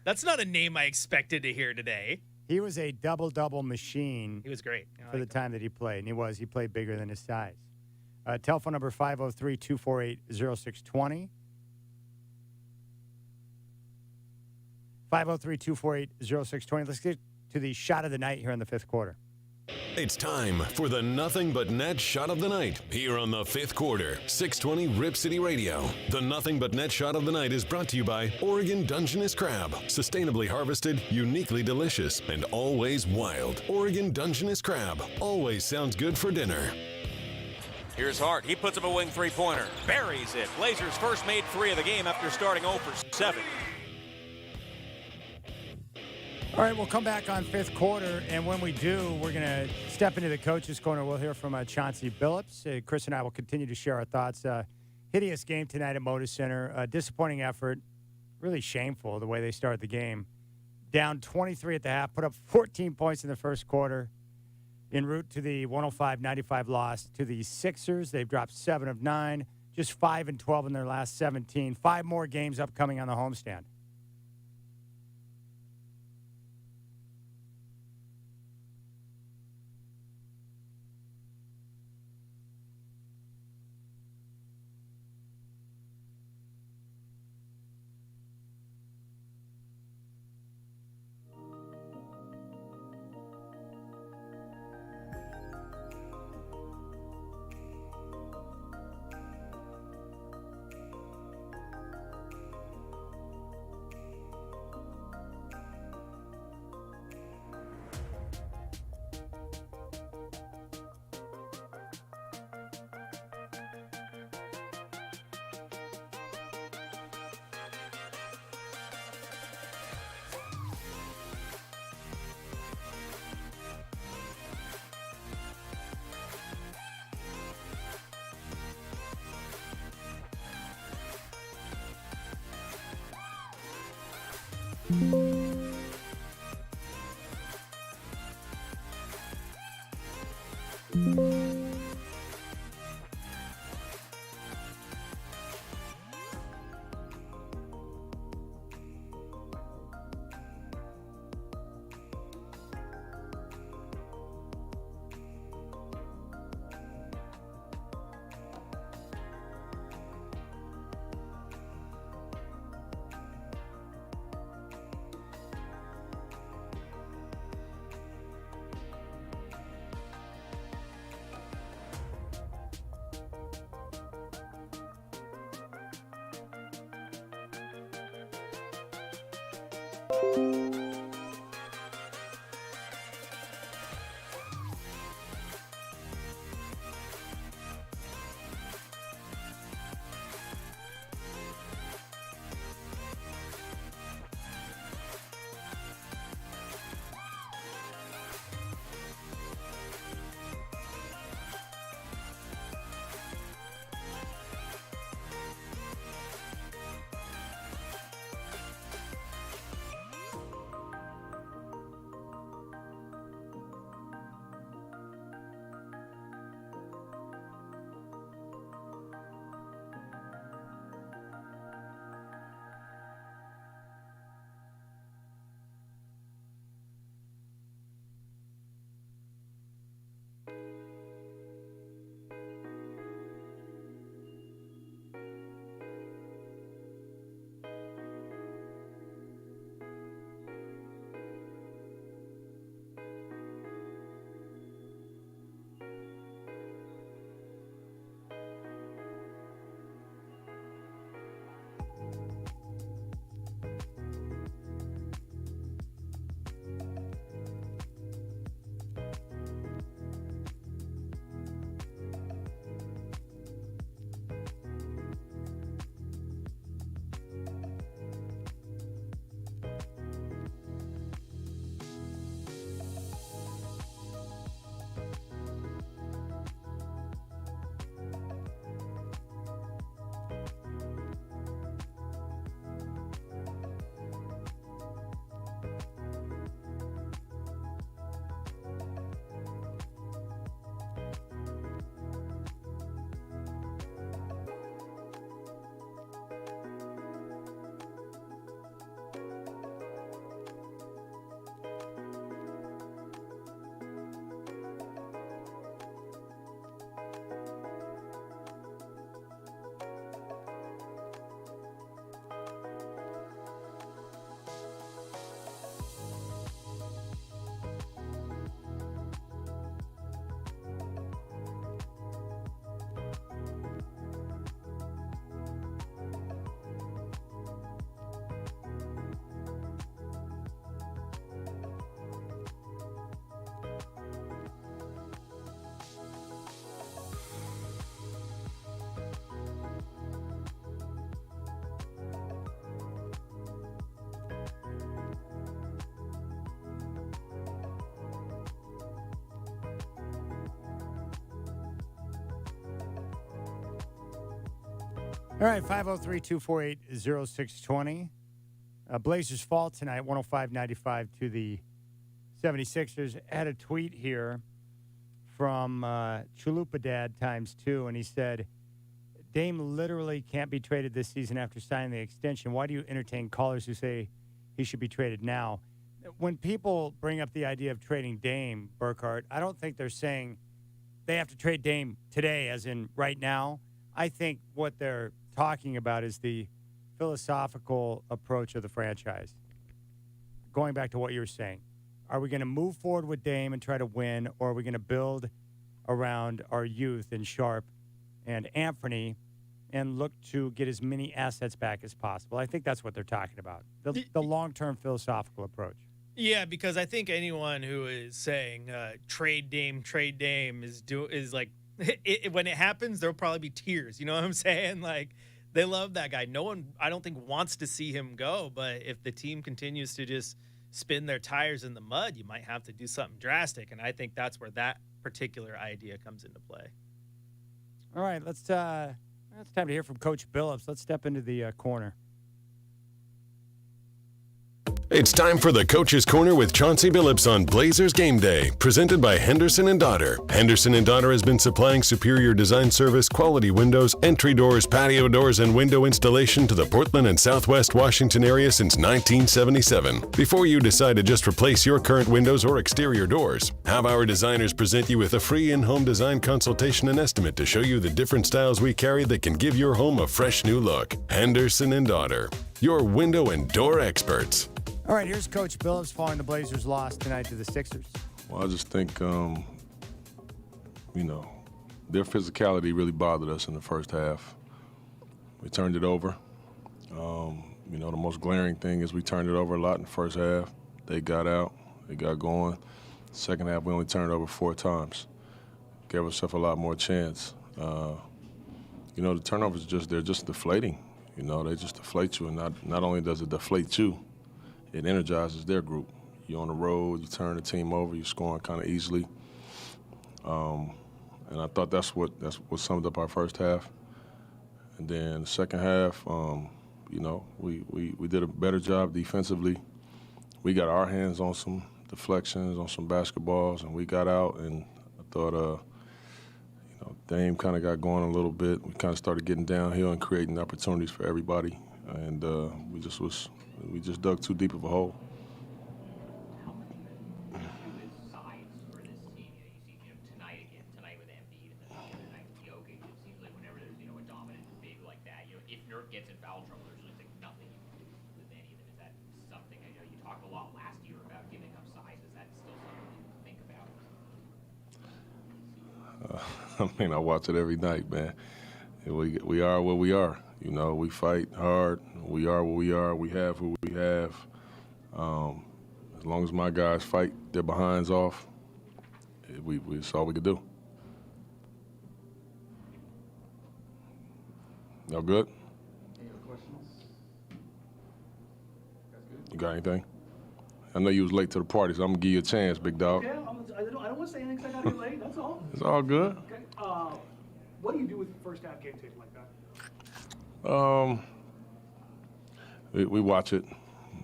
That's not a name I expected to hear today. He was a double-double machine. He was great. For the time that he played, and he played bigger than his size. Telephone number 503-248-0620. 503-248-0620. Let's get to the shot of the night here in the fifth quarter. It's time for the Nothing But Net Shot of the Night here on the fifth quarter, 620 Rip City Radio. The Nothing But Net Shot of the Night is brought to you by Oregon Dungeness Crab. Sustainably harvested, uniquely delicious, and always wild. Oregon Dungeness Crab always sounds good for dinner. Here's Hart. He puts up a wing three-pointer. Buries it. Blazers first made 3 of the game after starting 0 for 7. All right, we'll come back on fifth quarter, and when we do, we're going to step into the coach's corner. We'll hear from Chauncey Billups. Chris and I will continue to share our thoughts. Hideous game tonight at Moda Center. Disappointing effort. Really shameful the way they started the game. Down 23 at the half, put up 14 points in the first quarter. En route to the 105-95 loss to the Sixers. They've dropped 7 of 9, just 5-12 in their last 17. 5 more games upcoming on the homestand. All right, 503-248-0620. Blazers fall tonight, 105-95 to the 76ers. Had a tweet here from Chalupa Dad ×2, and he said, Dame literally can't be traded this season after signing the extension. Why do you entertain callers who say he should be traded now? When people bring up the idea of trading Dame, Burkhart, I don't think they're saying they have to trade Dame today, as in right now. I think what they're talking about is the philosophical approach of the franchise. Going back to what you were saying, are we going to move forward with Dame and try to win, or are we going to build around our youth in Sharp and Anthony and look to get as many assets back as possible? I think that's what they're talking about, the long-term philosophical approach. Yeah, because I think anyone who is saying trade Dame is like, when it happens, there'll probably be tears. You know what I'm saying? Like, they love that guy. No one, I don't think, wants to see him go. But if the team continues to just spin their tires in the mud, you might have to do something drastic. And I think that's where that particular idea comes into play. All right, it's time to hear from Coach Billups. Let's step into the corner. It's time for the Coach's Corner with Chauncey Billups on Blazers Game Day, presented by Henderson & Daughter. Henderson & Daughter has been supplying superior design service, quality windows, entry doors, patio doors, and window installation to the Portland and Southwest Washington area since 1977. Before you decide to just replace your current windows or exterior doors, have our designers present you with a free in-home design consultation and estimate to show you the different styles we carry that can give your home a fresh new look. Henderson & Daughter, your window and door experts. All right, here's Coach Billups following the Blazers' loss tonight to the Sixers. Well, I just think, their physicality really bothered us in the first half. We turned it over. The most glaring thing is we turned it over a lot in the first half. They got out. They got going. Second half, we only turned it over 4 times. Gave ourselves a lot more chance. The turnovers, they're just deflating. They just deflate you, and not only does it deflate you, it energizes their group. You're on the road, you turn the team over, you're scoring kind of easily. And I thought that's what summed up our first half. And then the second half, we did a better job defensively. We got our hands on some deflections, on some basketballs, and we got out, and I thought, Dame kind of got going a little bit. We kind of started getting downhill and creating opportunities for everybody. And we just dug too deep of a hole. Tonight with Embiid and the other night with Jokic, it seems like whenever there's a dominant big like that, if Nurk gets in foul trouble, there's just like nothing you can do with any of them. Is that something? I know you talked a lot last year about giving up size. Is that still something you think about? I watch it every night, man. We are what we are. We fight hard. We are what we are. We have who we have. As long as my guys fight their behinds off, it's all we can do. Y'all good? Any other questions? You got anything? I know you was late to the party, so I'm going to give you a chance, big dog. Okay, I don't want to say anything because I got to get late, that's all. It's all good. Okay. What do you do with the first half game tape like that? We watch it.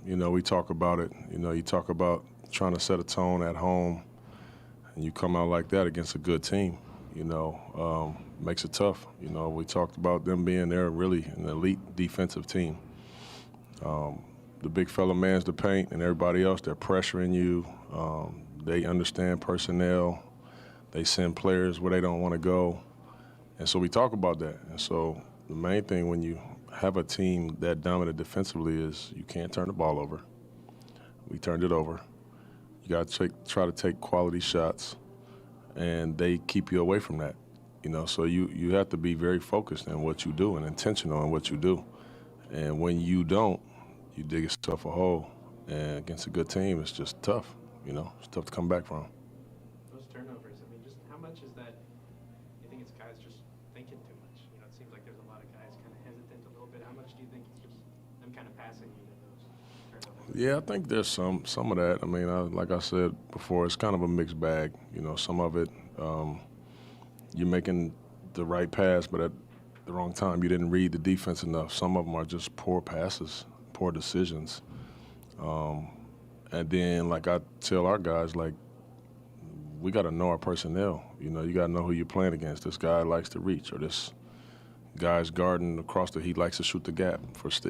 We talk about it. You talk about trying to set a tone at home, and you come out like that against a good team, makes it tough. We talked about them being there really an elite defensive team. The big fella mans the paint, and everybody else, they're pressuring you. They understand personnel. They send players where they don't want to go. And so we talk about that. And so the main thing when you have a team that dominant defensively is you can't turn the ball over. We turned it over. You got to try to take quality shots, and they keep you away from that. So you have to be very focused in what you do and intentional in what you do. And when you don't, you dig yourself a hole. And against a good team, it's just tough. It's tough to come back from. Those turnovers, just how much is that? You think it's guys just thinking too much? It seems like there's a lot of guys kind of hesitant a little bit. How much do you think it's just them kind of passing you to those turnovers? Yeah, I think there's some of that. Like I said before, it's kind of a mixed bag. Some of it, you're making the right pass, but the wrong time. You didn't read the defense enough. Some of them are just poor passes, poor decisions. And then, like I tell our guys, like, we got to know our personnel. You know, you got to know who you're playing against. This guy likes to reach, or this guy's guarding across he likes to shoot the gap.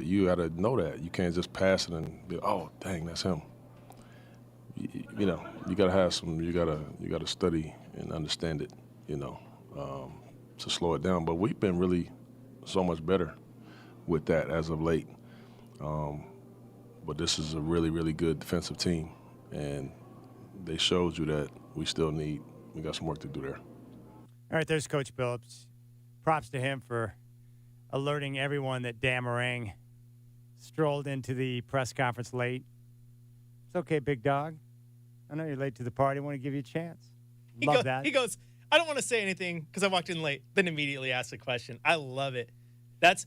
You got to know that. You can't just pass it and be, oh, dang, that's him. You know, you got to have some. You got to study and understand it. You know, to slow it down. But we've been really so much better with that as of late. But this is a really, really good defensive team, and they showed you that we got some work to do there. All right, there's Coach Billups. Props to him for alerting everyone that Dan Marang strolled into the press conference late. It's okay, big dog. I know you're late to the party. I want to give you a chance. Love that. He goes, I don't want to say anything because I walked in late, then immediately asked a question. I love it. That's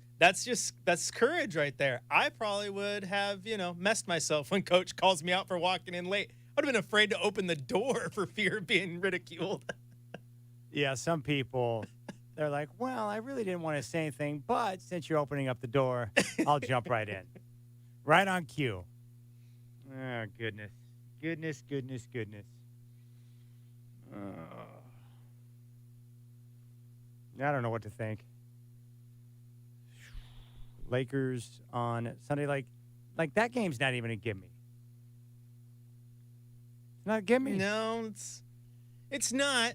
courage right there. I probably would have, messed myself when Coach calls me out for walking in late. I would have been afraid to open the door for fear of being ridiculed. Yeah, some people, they're like, well, I really didn't want to say anything, but since you're opening up the door, I'll jump right in. Right on cue. Oh, goodness. Goodness. I don't know what to think. Lakers on Sunday, like that game's not even a gimme. It's not a gimme. No, it's not.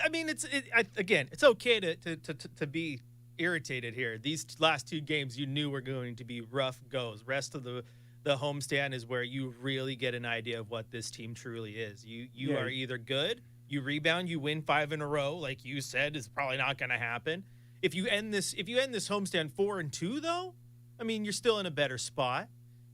Again, it's okay to be irritated here. These last two games you knew were going to be rough goes. Rest of the homestand is where you really get an idea of what this team truly is. You are either good, you rebound, you win 5 in a row, like you said, is probably not going to happen. If you end this homestand 4-2, though, I mean, you're still in a better spot.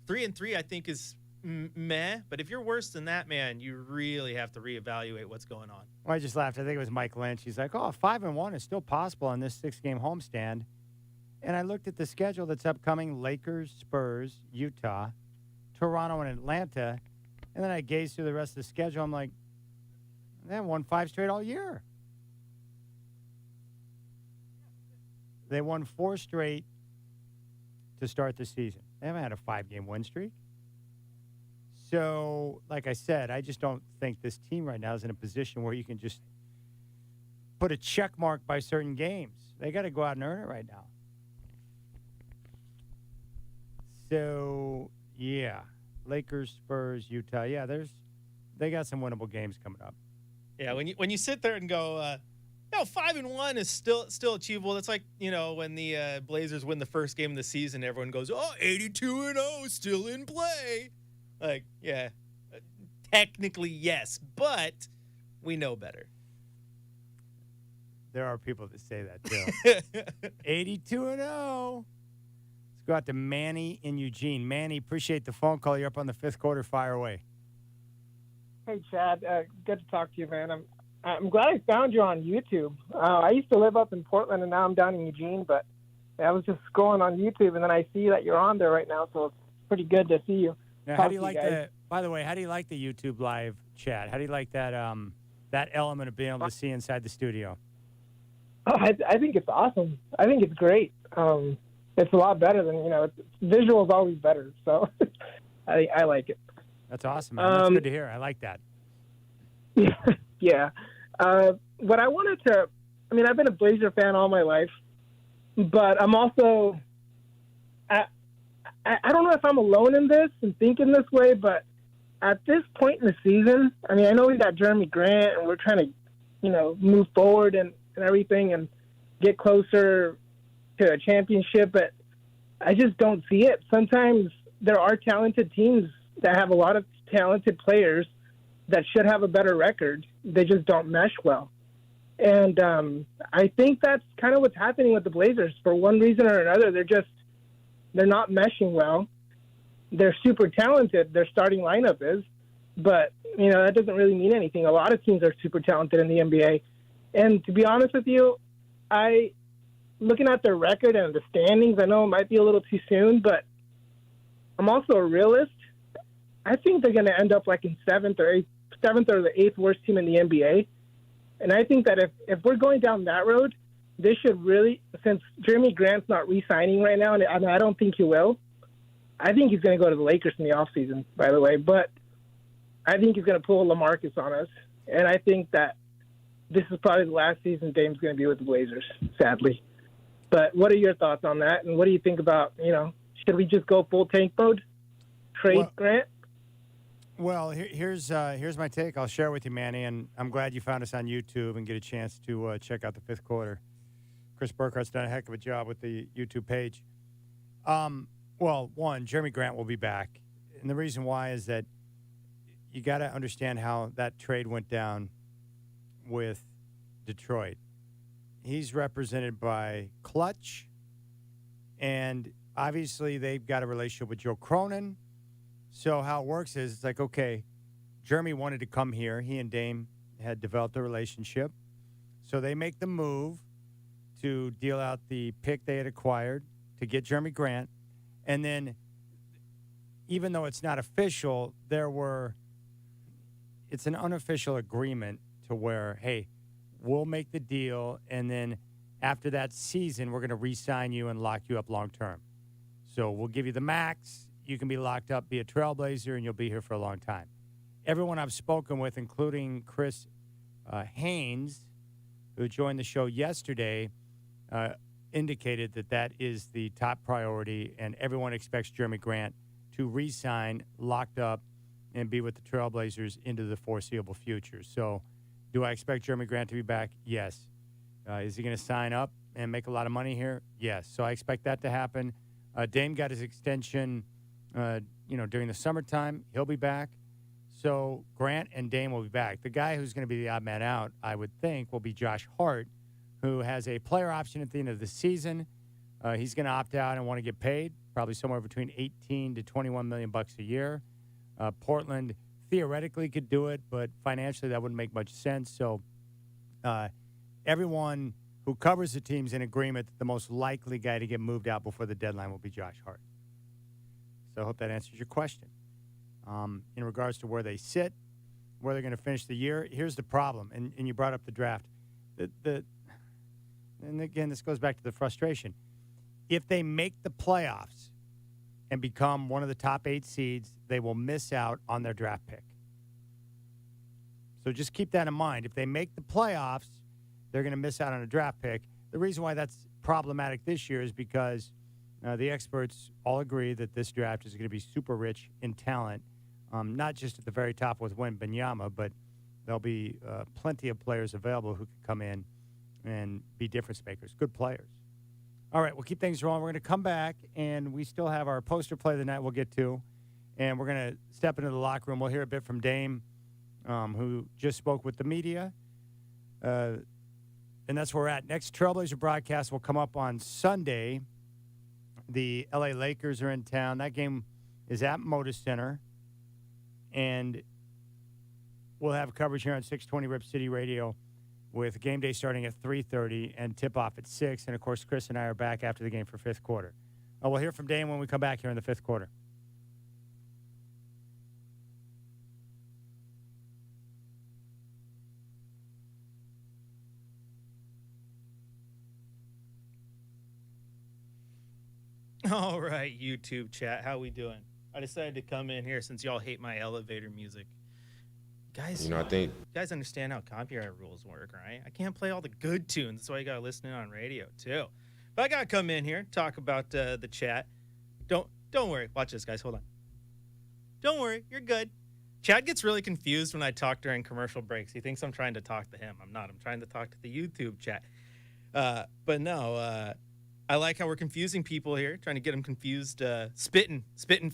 3-3, I think, is meh. But if you're worse than that, man, you really have to reevaluate what's going on. Well, I just laughed. I think it was Mike Lynch. He's like, 5-1 is still possible on this 6-game homestand. And I looked at the schedule that's upcoming: Lakers, Spurs, Utah, Toronto, and Atlanta. And then I gazed through the rest of the schedule. I'm like, they haven't won 5 straight all year. They won 4 straight to start the season. They haven't had a 5-game win streak. So, like I said, I just don't think this team right now is in a position where you can just put a check mark by certain games. They got to go out and earn it right now. So, yeah, Lakers, Spurs, Utah. Yeah, they got some winnable games coming up. Yeah, when you sit there and go, 5-1 is still achievable. That's like, when the Blazers win the first game of the season, everyone goes, 82-0, still in play. Like, yeah, technically yes, but we know better. There are people that say that too. 82-0. Let's go out to Manny in Eugene. Manny, appreciate the phone call. You're up on the 5th quarter. Fire away. Hey, Chad. Good to talk to you, man. I'm glad I found you on YouTube. I used to live up in Portland, and now I'm down in Eugene, but I was just scrolling on YouTube, and then I see that you're on there right now, so it's pretty good to see you. Now, how do you like by the way, how do you like the YouTube live chat? How do you like that that element of being able to see inside the studio? Oh, I think it's awesome. I think it's great. It's a lot better than, visual is always better, so I like it. That's awesome, man. That's good to hear. I like that. Yeah. What I wanted to, I've been a Blazer fan all my life, but I'm also, I don't know if I'm alone in this and thinking this way, but at this point in the season, I know we got Jeremy Grant and we're trying to, move forward and everything and get closer to a championship, but I just don't see it. Sometimes there are talented teams that have a lot of talented players that should have a better record. They just don't mesh well. And I think that's kind of what's happening with the Blazers. For one reason or another, they're not meshing well. They're super talented, their starting lineup is, but, that doesn't really mean anything. A lot of teams are super talented in the NBA. And to be honest with you, looking at their record and the standings, I know it might be a little too soon, but I'm also a realist. I think they're going to end up like in 7th or the 8th worst team in the NBA. And I think that if we're going down that road, this should really, since Jeremy Grant's not re-signing right now, and I don't think he will. I think he's going to go to the Lakers in the offseason, by the way. But I think he's going to pull LaMarcus on us. And I think that this is probably the last season Dame's going to be with the Blazers, sadly. But what are your thoughts on that? And what do you think about, should we just go full tank mode? Trade Grant? Well, here's my take. I'll share with you, Manny, and I'm glad you found us on YouTube and get a chance to check out the fifth quarter. Chris Burkhart's done a heck of a job with the YouTube page. Well, one, Jeremy Grant will be back. And the reason why is that you got to understand how that trade went down with Detroit. He's represented by Clutch, and obviously they've got a relationship with Joe Cronin. So how it works is it's like, okay, Jeremy wanted to come here. He and Dame had developed a relationship. So they make the move to deal out the pick they had acquired to get Jeremy Grant. And then even though it's not official, it's an unofficial agreement to where, hey, we'll make the deal, and then after that season, we're going to re-sign you and lock you up long term. So we'll give you the max. You can be locked up, be a Trailblazer, and you'll be here for a long time. Everyone I've spoken with, including Chris Haynes, who joined the show yesterday, indicated that is the top priority, and everyone expects Jeremy Grant to re-sign, locked up, and be with the Trailblazers into the foreseeable future. So do I expect Jeremy Grant to be back? Yes. Is he going to sign up and make a lot of money here? Yes. So I expect that to happen. Dame got his extension, during the summertime. He'll be back. So Grant and Dame will be back. The guy who's going to be the odd man out, I would think, will be Josh Hart, who has a player option at the end of the season. He's going to opt out and want to get paid, probably somewhere between $18 to $21 million a year. Portland theoretically could do it, but financially that wouldn't make much sense. So everyone who covers the team's in agreement that the most likely guy to get moved out before the deadline will be Josh Hart. So I hope that answers your question. In regards to where they sit, where they're going to finish the year, here's the problem, and you brought up the draft. And again, this goes back to the frustration. If they make the playoffs and become one of the top 8 seeds, they will miss out on their draft pick. So just keep that in mind. If they make the playoffs, they're going to miss out on a draft pick. The reason why that's problematic this year is because the experts all agree that this draft is going to be super rich in talent, not just at the very top with Wembanyama, but there'll be plenty of players available who can come in and be difference makers, good players. All right, we'll keep things rolling. We're going to come back, and we still have our poster play of the night we'll get to, and we're going to step into the locker room. We'll hear a bit from Dame, who just spoke with the media, and that's where we're at. Next Trailblazer broadcast will come up on Sunday. The L.A. Lakers are in town. That game is at Moda Center, and we'll have coverage here on 620 Rip City Radio with game day starting at 3:30 and tip-off at 6. And, of course, Chris and I are back after the game for fifth quarter. We'll hear from Dame when we come back here in the fifth quarter. All right, YouTube chat, how we doing? I decided to come in here since y'all hate my elevator music. Guys, I think you guys understand how copyright rules work, right? I can't play all the good tunes. That's why you got to listen in on radio, too. But I got to come in here, talk about the chat. Don't worry. Watch this, guys. Hold on. Don't worry. You're good. Chad gets really confused when I talk during commercial breaks. He thinks I'm trying to talk to him. I'm not. I'm trying to talk to the YouTube chat. But no, I like how we're confusing people here, trying to get them confused, spitting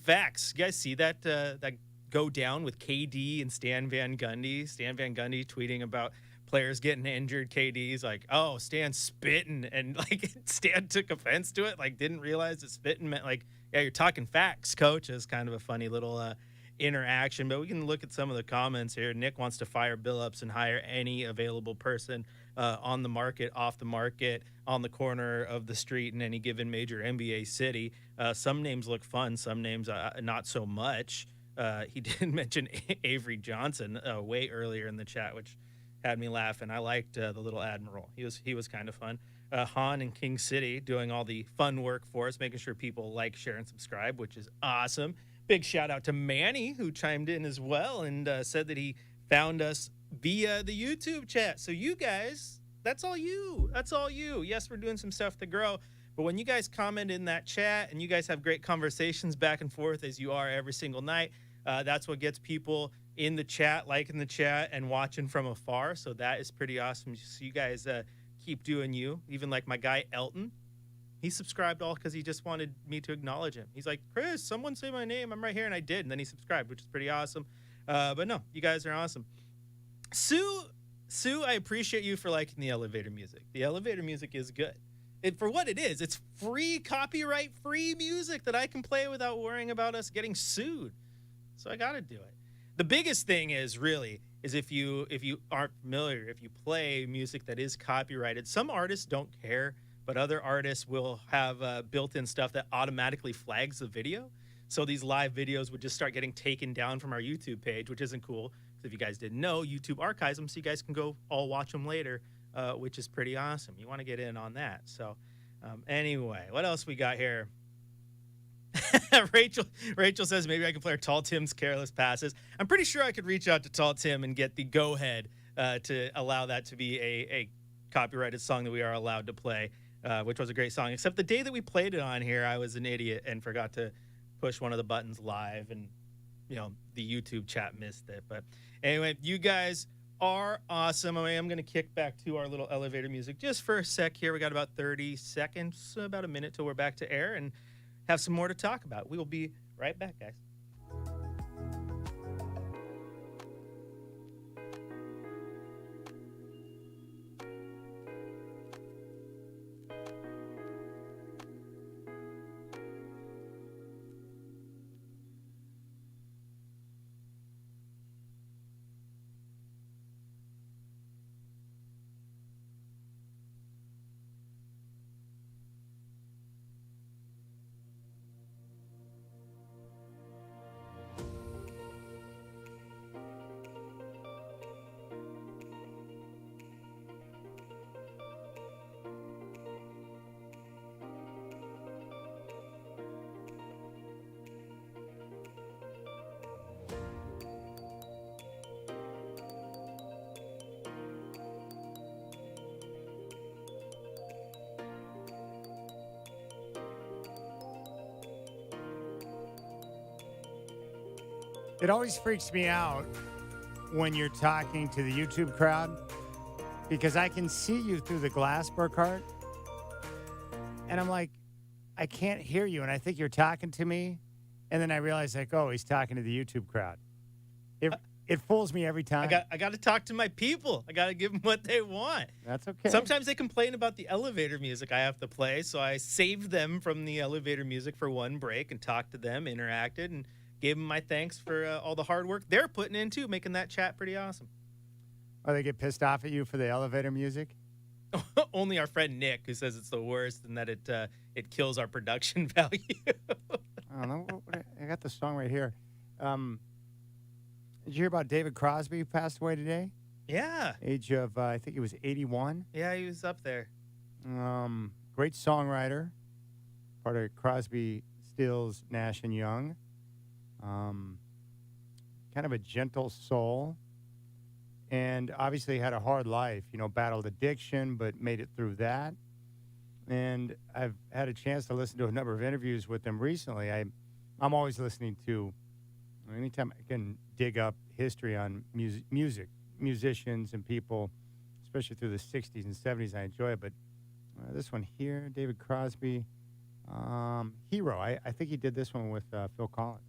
facts. You guys see that that go down with KD and Stan Van Gundy? Stan Van Gundy tweeting about players getting injured. KD's like, oh, Stan's spitting. And, like, Stan took offense to it, like, didn't realize that spitting meant, like, yeah, you're talking facts, coach. It's kind of a funny little interaction. But we can look at some of the comments here. Nick wants to fire Billups and hire any available person on the market, off the market, on the corner of the street in any given major NBA city. Some names look fun. Some names not so much. He did mention Avery Johnson way earlier in the chat, which had me laughing. I liked the little admiral. He was kind of fun. Han in King City doing all the fun work for us, making sure people like, share, and subscribe, which is awesome. Big shout out to Manny, who chimed in as well and said that he found us via the YouTube chat. So you guys, that's all you. That's all you. Yes, we're doing some stuff to grow, but when you guys comment in that chat and you guys have great conversations back and forth as you are every single night, that's what gets people in the chat, liking the chat, and watching from afar. So that is pretty awesome. So you guys keep doing you. Even like my guy Elton, he subscribed all because he just wanted me to acknowledge him. He's like, Chris, someone say my name. I'm right here, and I did. And then he subscribed, which is pretty awesome. But no, you guys are awesome. Sue, I appreciate you for liking the elevator music. The elevator music is good. For what it is, it's free, copyright-free music that I can play without worrying about us getting sued. So I got to do it. The biggest thing is if you aren't familiar, if you play music that is copyrighted, some artists don't care, but other artists will have built-in stuff that automatically flags the video. So these live videos would just start getting taken down from our YouTube page, which isn't cool. If you guys didn't know, YouTube archives them so you guys can go all watch them later, which is pretty awesome. You want to get in on that. So anyway, what else we got here? Rachel says maybe I can play her Tall Tim's Careless Passes. I'm pretty sure I could reach out to Tall Tim and get the go-ahead to allow that to be a copyrighted song that we are allowed to play, which was a great song. Except the day that we played it on here, I was an idiot and forgot to push one of the buttons live, and the YouTube chat missed it. But anyway, you guys are awesome. I'm going to kick back to our little elevator music just for a sec here. We got about 30 seconds, about a minute till we're back to air and have some more to talk about. We will be right back, guys. It always freaks me out when you're talking to the YouTube crowd because I can see you through the glass, Burkhart. And I'm like, I can't hear you. And I think you're talking to me. And then I realize, like, oh, he's talking to the YouTube crowd. It fools me every time. I got to talk to my people. I got to give them what they want. That's okay. Sometimes they complain about the elevator music I have to play, so I saved them from the elevator music for one break and talked to them, interacted, and gave them my thanks for all the hard work they're putting into making that chat pretty awesome. Oh, they get pissed off at you for the elevator music? Only our friend Nick, who says it's the worst and that it kills our production value. I don't know. I got the song right here. Did you hear about David Crosby, who passed away today? Yeah. Age of, I think he was 81. Yeah, he was up there. Great songwriter. Part of Crosby, Stills, Nash and Young. Kind of a gentle soul. And obviously had a hard life, battled addiction, but made it through that. And I've had a chance to listen to a number of interviews with him recently. I'm always listening to, anytime I can dig up history on music, musicians and people, especially through the 60s and 70s, I enjoy it. But this one here, David Crosby, Hero. I think he did this one with Phil Collins.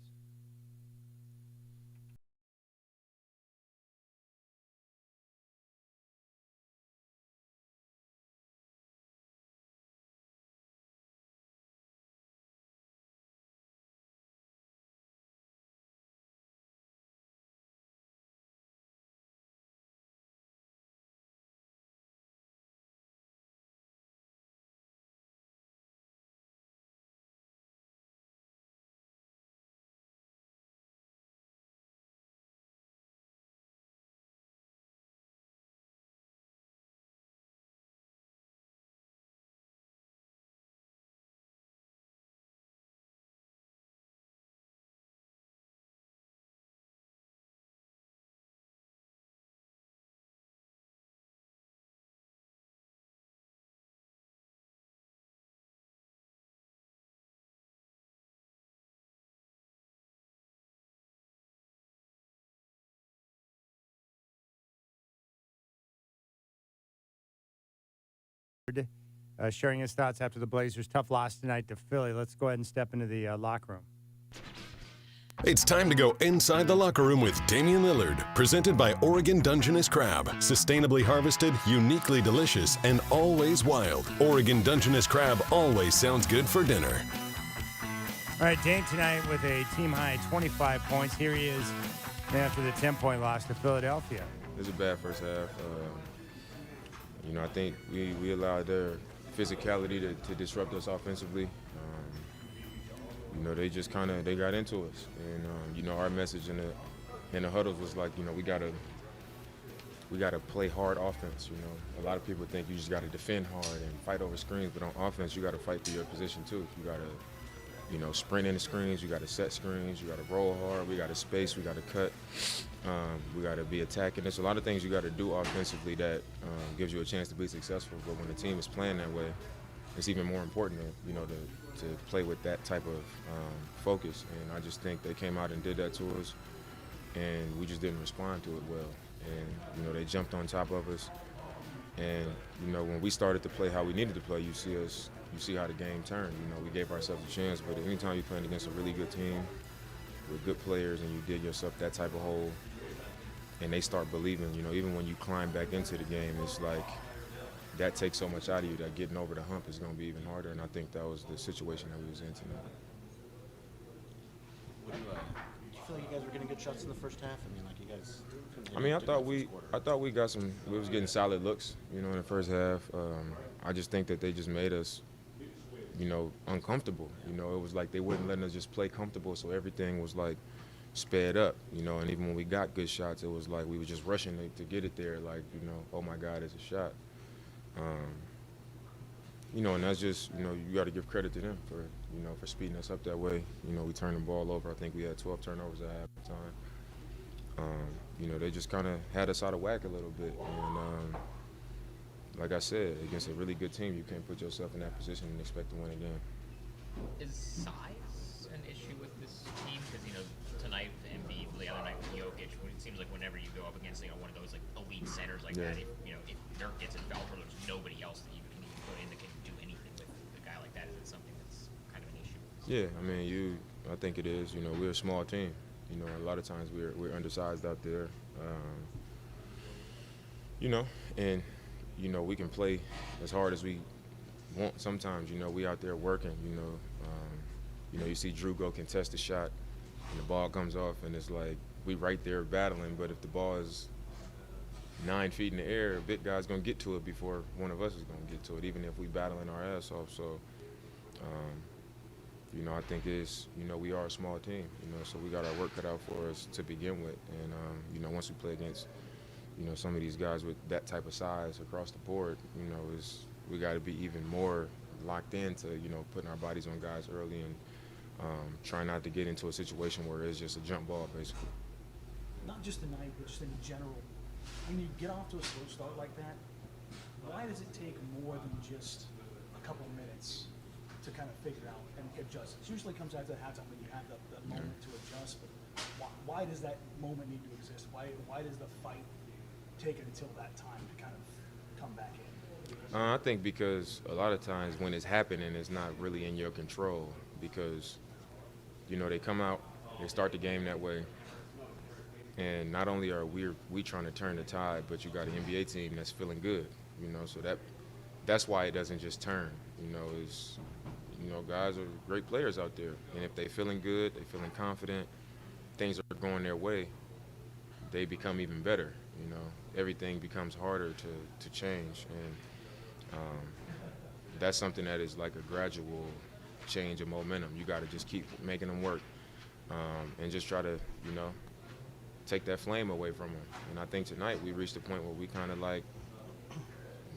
sharing his thoughts after the Blazers' tough loss tonight to Philly. Let's go ahead and step into the locker room. It's time to go inside the locker room with Damian Lillard, presented by Oregon Dungeness Crab. Sustainably harvested, uniquely delicious, and always wild. Oregon Dungeness Crab always sounds good for dinner. All right, Dame tonight with a team-high 25 points. Here he is after the 10-point loss to Philadelphia. It was a bad first half. I think we allowed their physicality to disrupt us offensively. They just they got into us, and our message in the huddles was like, we gotta play hard offense. A lot of people think you just gotta defend hard and fight over screens, but on offense you gotta fight for your position too. You gotta, sprint in the screens. You gotta set screens. You gotta roll hard. We gotta space. We gotta cut. We gotta be attacking. There's a lot of things you gotta do offensively that gives you a chance to be successful. But when the team is playing that way, it's even more important to play with that type of focus. And I just think they came out and did that to us, and we just didn't respond to it well. And they jumped on top of us. And when we started to play how we needed to play, you see how the game turned. We gave ourselves a chance. But anytime you're playing against a really good team with good players and you dig yourself that type of hole, and they start believing, even when you climb back into the game, it's like that takes so much out of you that getting over the hump is going to be even harder. And I think that was the situation that we was in tonight. Do you feel like you guys were getting good shots in the first half? I thought we got some. We was getting solid looks, in the first half. I just think that they just made us, uncomfortable. It was like they wouldn't let us just play comfortable, so everything was like sped up, and even when we got good shots, it was like we were just rushing to get it there, like, oh my God, it's a shot. And that's just, you got to give credit to them for speeding us up that way. We turned the ball over. I think we had 12 turnovers at halftime. They just kind of had us out of whack a little bit. And like I said, against a really good team, you can't put yourself in that position and expect to win a game. Is size an issue with this team? Because, tonight with Embiid, the other night with Jokic, it seems like whenever you go up against, one of those like elite centers like that, if Dirk gets in foul trouble, there's nobody else that you can even put in that can do anything with a guy like that. Is it something that's kind of an issue? Yeah, I think it is. We're a small team. A lot of times we're undersized out there. And we can play as hard as we want. Sometimes, we out there working. You see Drew go contest a shot, and the ball comes off, and it's like we right there battling. But if the ball is 9 feet in the air, a big guy's gonna get to it before one of us is gonna get to it, even if we battling our ass off. So, I think we are a small team, so we got our work cut out for us to begin with. And, once we play against, some of these guys with that type of size across the board, we got to be even more locked into, putting our bodies on guys early and try not to get into a situation where it's just a jump ball, basically. Not just tonight, but just in general. When you get off to a slow start like that, why does it take more than just a couple of minutes to kind of figure out and adjust? It usually comes after halftime when you have the moment to adjust, but why does that moment need to exist? Why does the fight take it until that time to kind of come back in? I think because a lot of times when it's happening, it's not really in your control because, they come out, they start the game that way, and not only are we trying to turn the tide, but you got an NBA team that's feeling good, so that's why it doesn't just turn, guys are great players out there, and if they feeling good, they feeling confident, things are going their way, they become even better, everything becomes harder to change, and that's something that is like a gradual change of momentum. You got to just keep making them work, and just try to, take that flame away from them. And I think tonight we reached a point where we kind of like,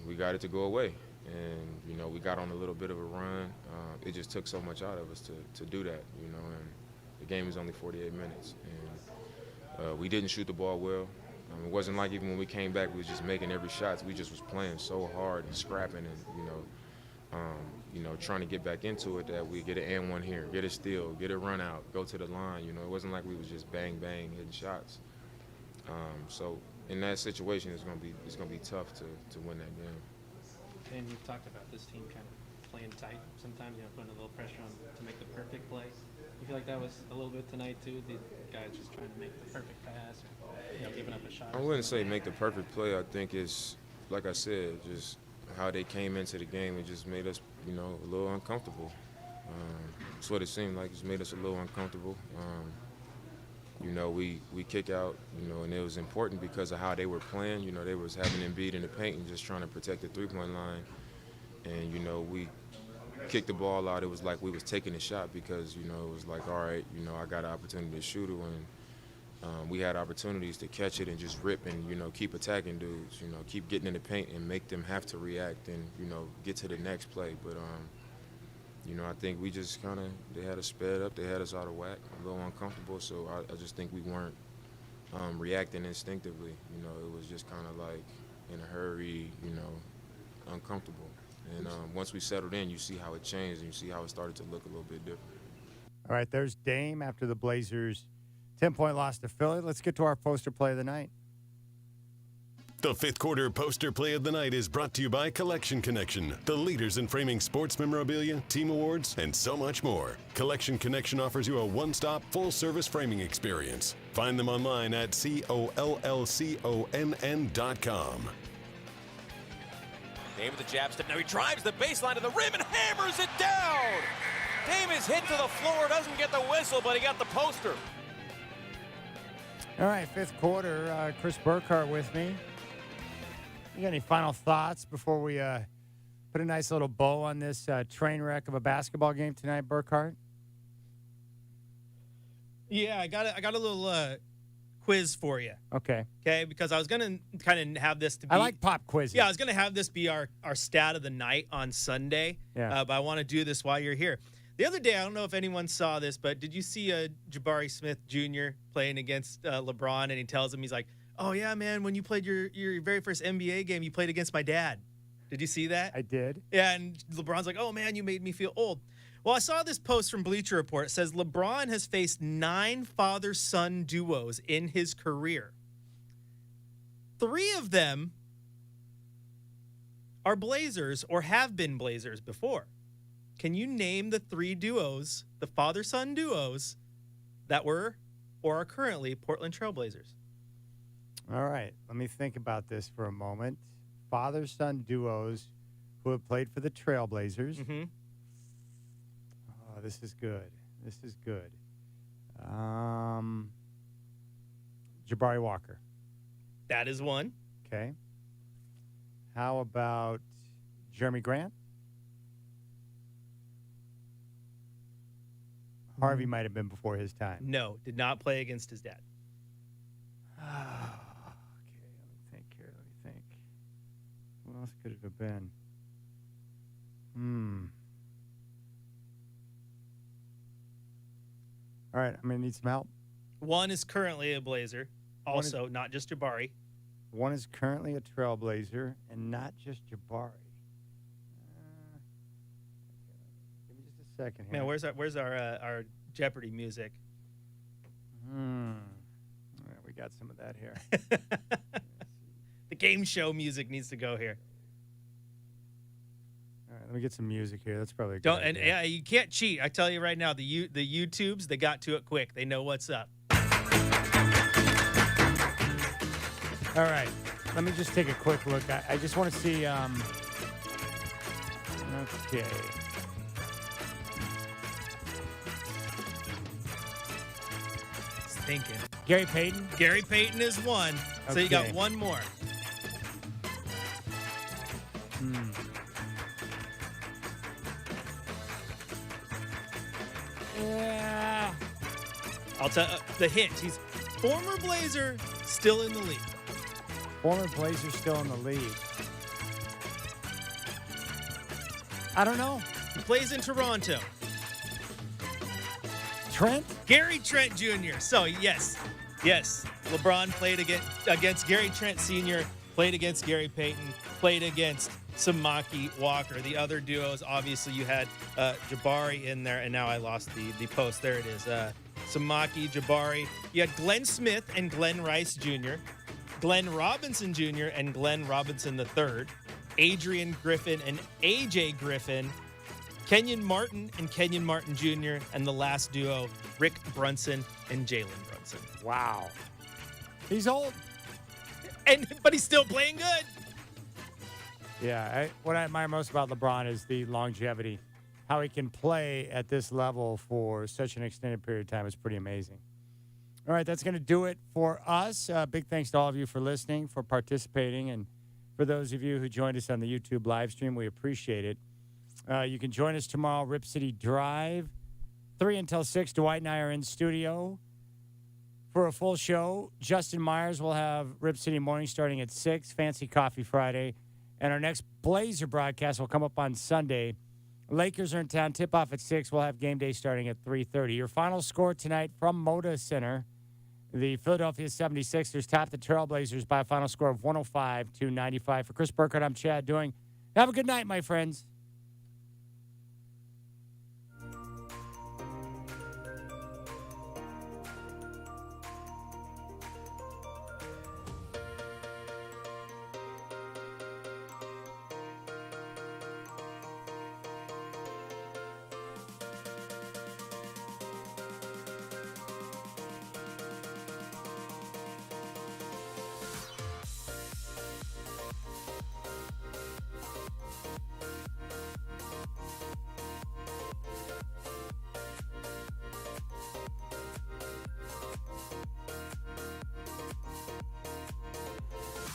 we got it to go away. And, we got on a little bit of a run. It just took so much out of us to do that, and the game was only 48 minutes. And we didn't shoot the ball well. It wasn't like even when we came back, we was just making every shot. We just was playing so hard and scrapping and, trying to get back into it that we get an and one here, get a steal, get a run out, go to the line. It wasn't like we was just bang, bang, hitting shots. So in that situation, it's gonna be tough to win that game. And you've talked about this team kind of playing tight. Sometimes, putting a little pressure on to make the perfect play. You feel like that was a little bit tonight too? The guys just trying to make the perfect pass, or, giving up a shot. I wouldn't say make the perfect play. I think it's, like I said, just how they came into the game and just made us, a little uncomfortable. That's what it seemed like. Just made us a little uncomfortable. We kick out, and it was important because of how they were playing. They was having Embiid in the paint and just trying to protect the three-point line. And, we kicked the ball out. It was like we was taking a shot because, it was like, all right, I got an opportunity to shoot it when we had opportunities to catch it and just rip and, keep attacking dudes, keep getting in the paint and make them have to react and, get to the next play. But, I think we just they had us sped up. They had us out of whack, a little uncomfortable. So I just think we weren't reacting instinctively. It was just kind of like in a hurry, uncomfortable. And once we settled in, you see how it changed and you see how it started to look a little bit different. All right, there's Dame after the Blazers' 10-point loss to Philly. Let's get to our poster play of the night. The fifth quarter poster play of the night is brought to you by Collection Connection, the leaders in framing sports memorabilia, team awards, and so much more. Collection Connection offers you a one-stop, full-service framing experience. Find them online at COLLCONN.com. Dame with the jab step. Now he drives the baseline to the rim and hammers it down. Dame is hit to the floor, doesn't get the whistle, but he got the poster. All right, fifth quarter. Chris Burkhart with me. You got any final thoughts before we put a nice little bow on this train wreck of a basketball game tonight, Burkhart? Yeah, I got a little quiz for you. Okay. Okay, because I was gonna kind of have this to be. I like pop quizzes. Yeah, I was gonna have this be our stat of the night on Sunday. Yeah. But I want to do this while you're here. The other day, I don't know if anyone saw this, but did you see Jabari Smith Jr. playing against LeBron, and he tells him, he's like, "Oh yeah, man, when you played your very first NBA game, you played against my dad." Did you see that? I did. Yeah, and LeBron's like, "Oh man, you made me feel old." Well, I saw this post from Bleacher Report. It says LeBron has faced 9 father-son duos in his career. 3 of them are Blazers or have been Blazers before. Can you name the 3 duos, the father-son duos, that were or are currently Portland Trailblazers? All right, let me think about this for a moment. Father-son duos who have played for the Trailblazers. Mm-hmm. Oh, this is good. This is good. Jabari Walker. That is one. Okay. How about Jeremy Grant? Harvey might have been before his time. No, did not play against his dad. Okay, let me think here. Who else could it have been? All right, I'm going to need some help. One is currently a Blazer, also not just Jabari. One is currently a Trailblazer, and not just Jabari. Give me just a second here. Man, where's our Jeopardy music? Yeah, we got some of that here. The game show music needs to go here. All right, let me get some music here. That's probably a good idea. Yeah, you can't cheat. I tell you right now, the YouTubes, they got to it quick. They know what's up. All right, let me just take a quick look. I just want to see. Okay. Thinking. Gary Payton? Gary Payton is one. So you got Okay. one more. Yeah. I'll tell the hint. He's former Blazer, still in the league. Former Blazer still in the league. I don't know. He plays in Toronto. Trent? Gary Trent Jr. So, yes. LeBron played against Gary Trent Sr., played against Gary Payton, played against Samaki Walker. The other duos, obviously, you had Jabari in there, and now I lost the post. There it is. Samaki, Jabari. You had Glenn Smith and Glenn Rice Jr., Glenn Robinson Jr. and Glenn Robinson III, Adrian Griffin and AJ Griffin, Kenyon Martin and Kenyon Martin Jr., and the last duo, Rick Brunson and Jalen Brunson. Wow. He's old. But he's still playing good. Yeah, what I admire most about LeBron is the longevity. How he can play at this level for such an extended period of time is pretty amazing. All right, that's going to do it for us. Big thanks to all of you for listening, for participating, and for those of you who joined us on the YouTube live stream, we appreciate it. You can join us tomorrow, Rip City Drive, 3 until 6. Dwight and I are in studio for a full show. Justin Myers will have Rip City Morning starting at 6, Fancy Coffee Friday. And our next Blazer broadcast will come up on Sunday. Lakers are in town, tip-off at 6. We'll have game day starting at 3:30. Your final score tonight from Moda Center. The Philadelphia 76ers top the Trailblazers by a final score of 105-95. For Chris Burkhardt, I'm Chad Doing. Have a good night, my friends.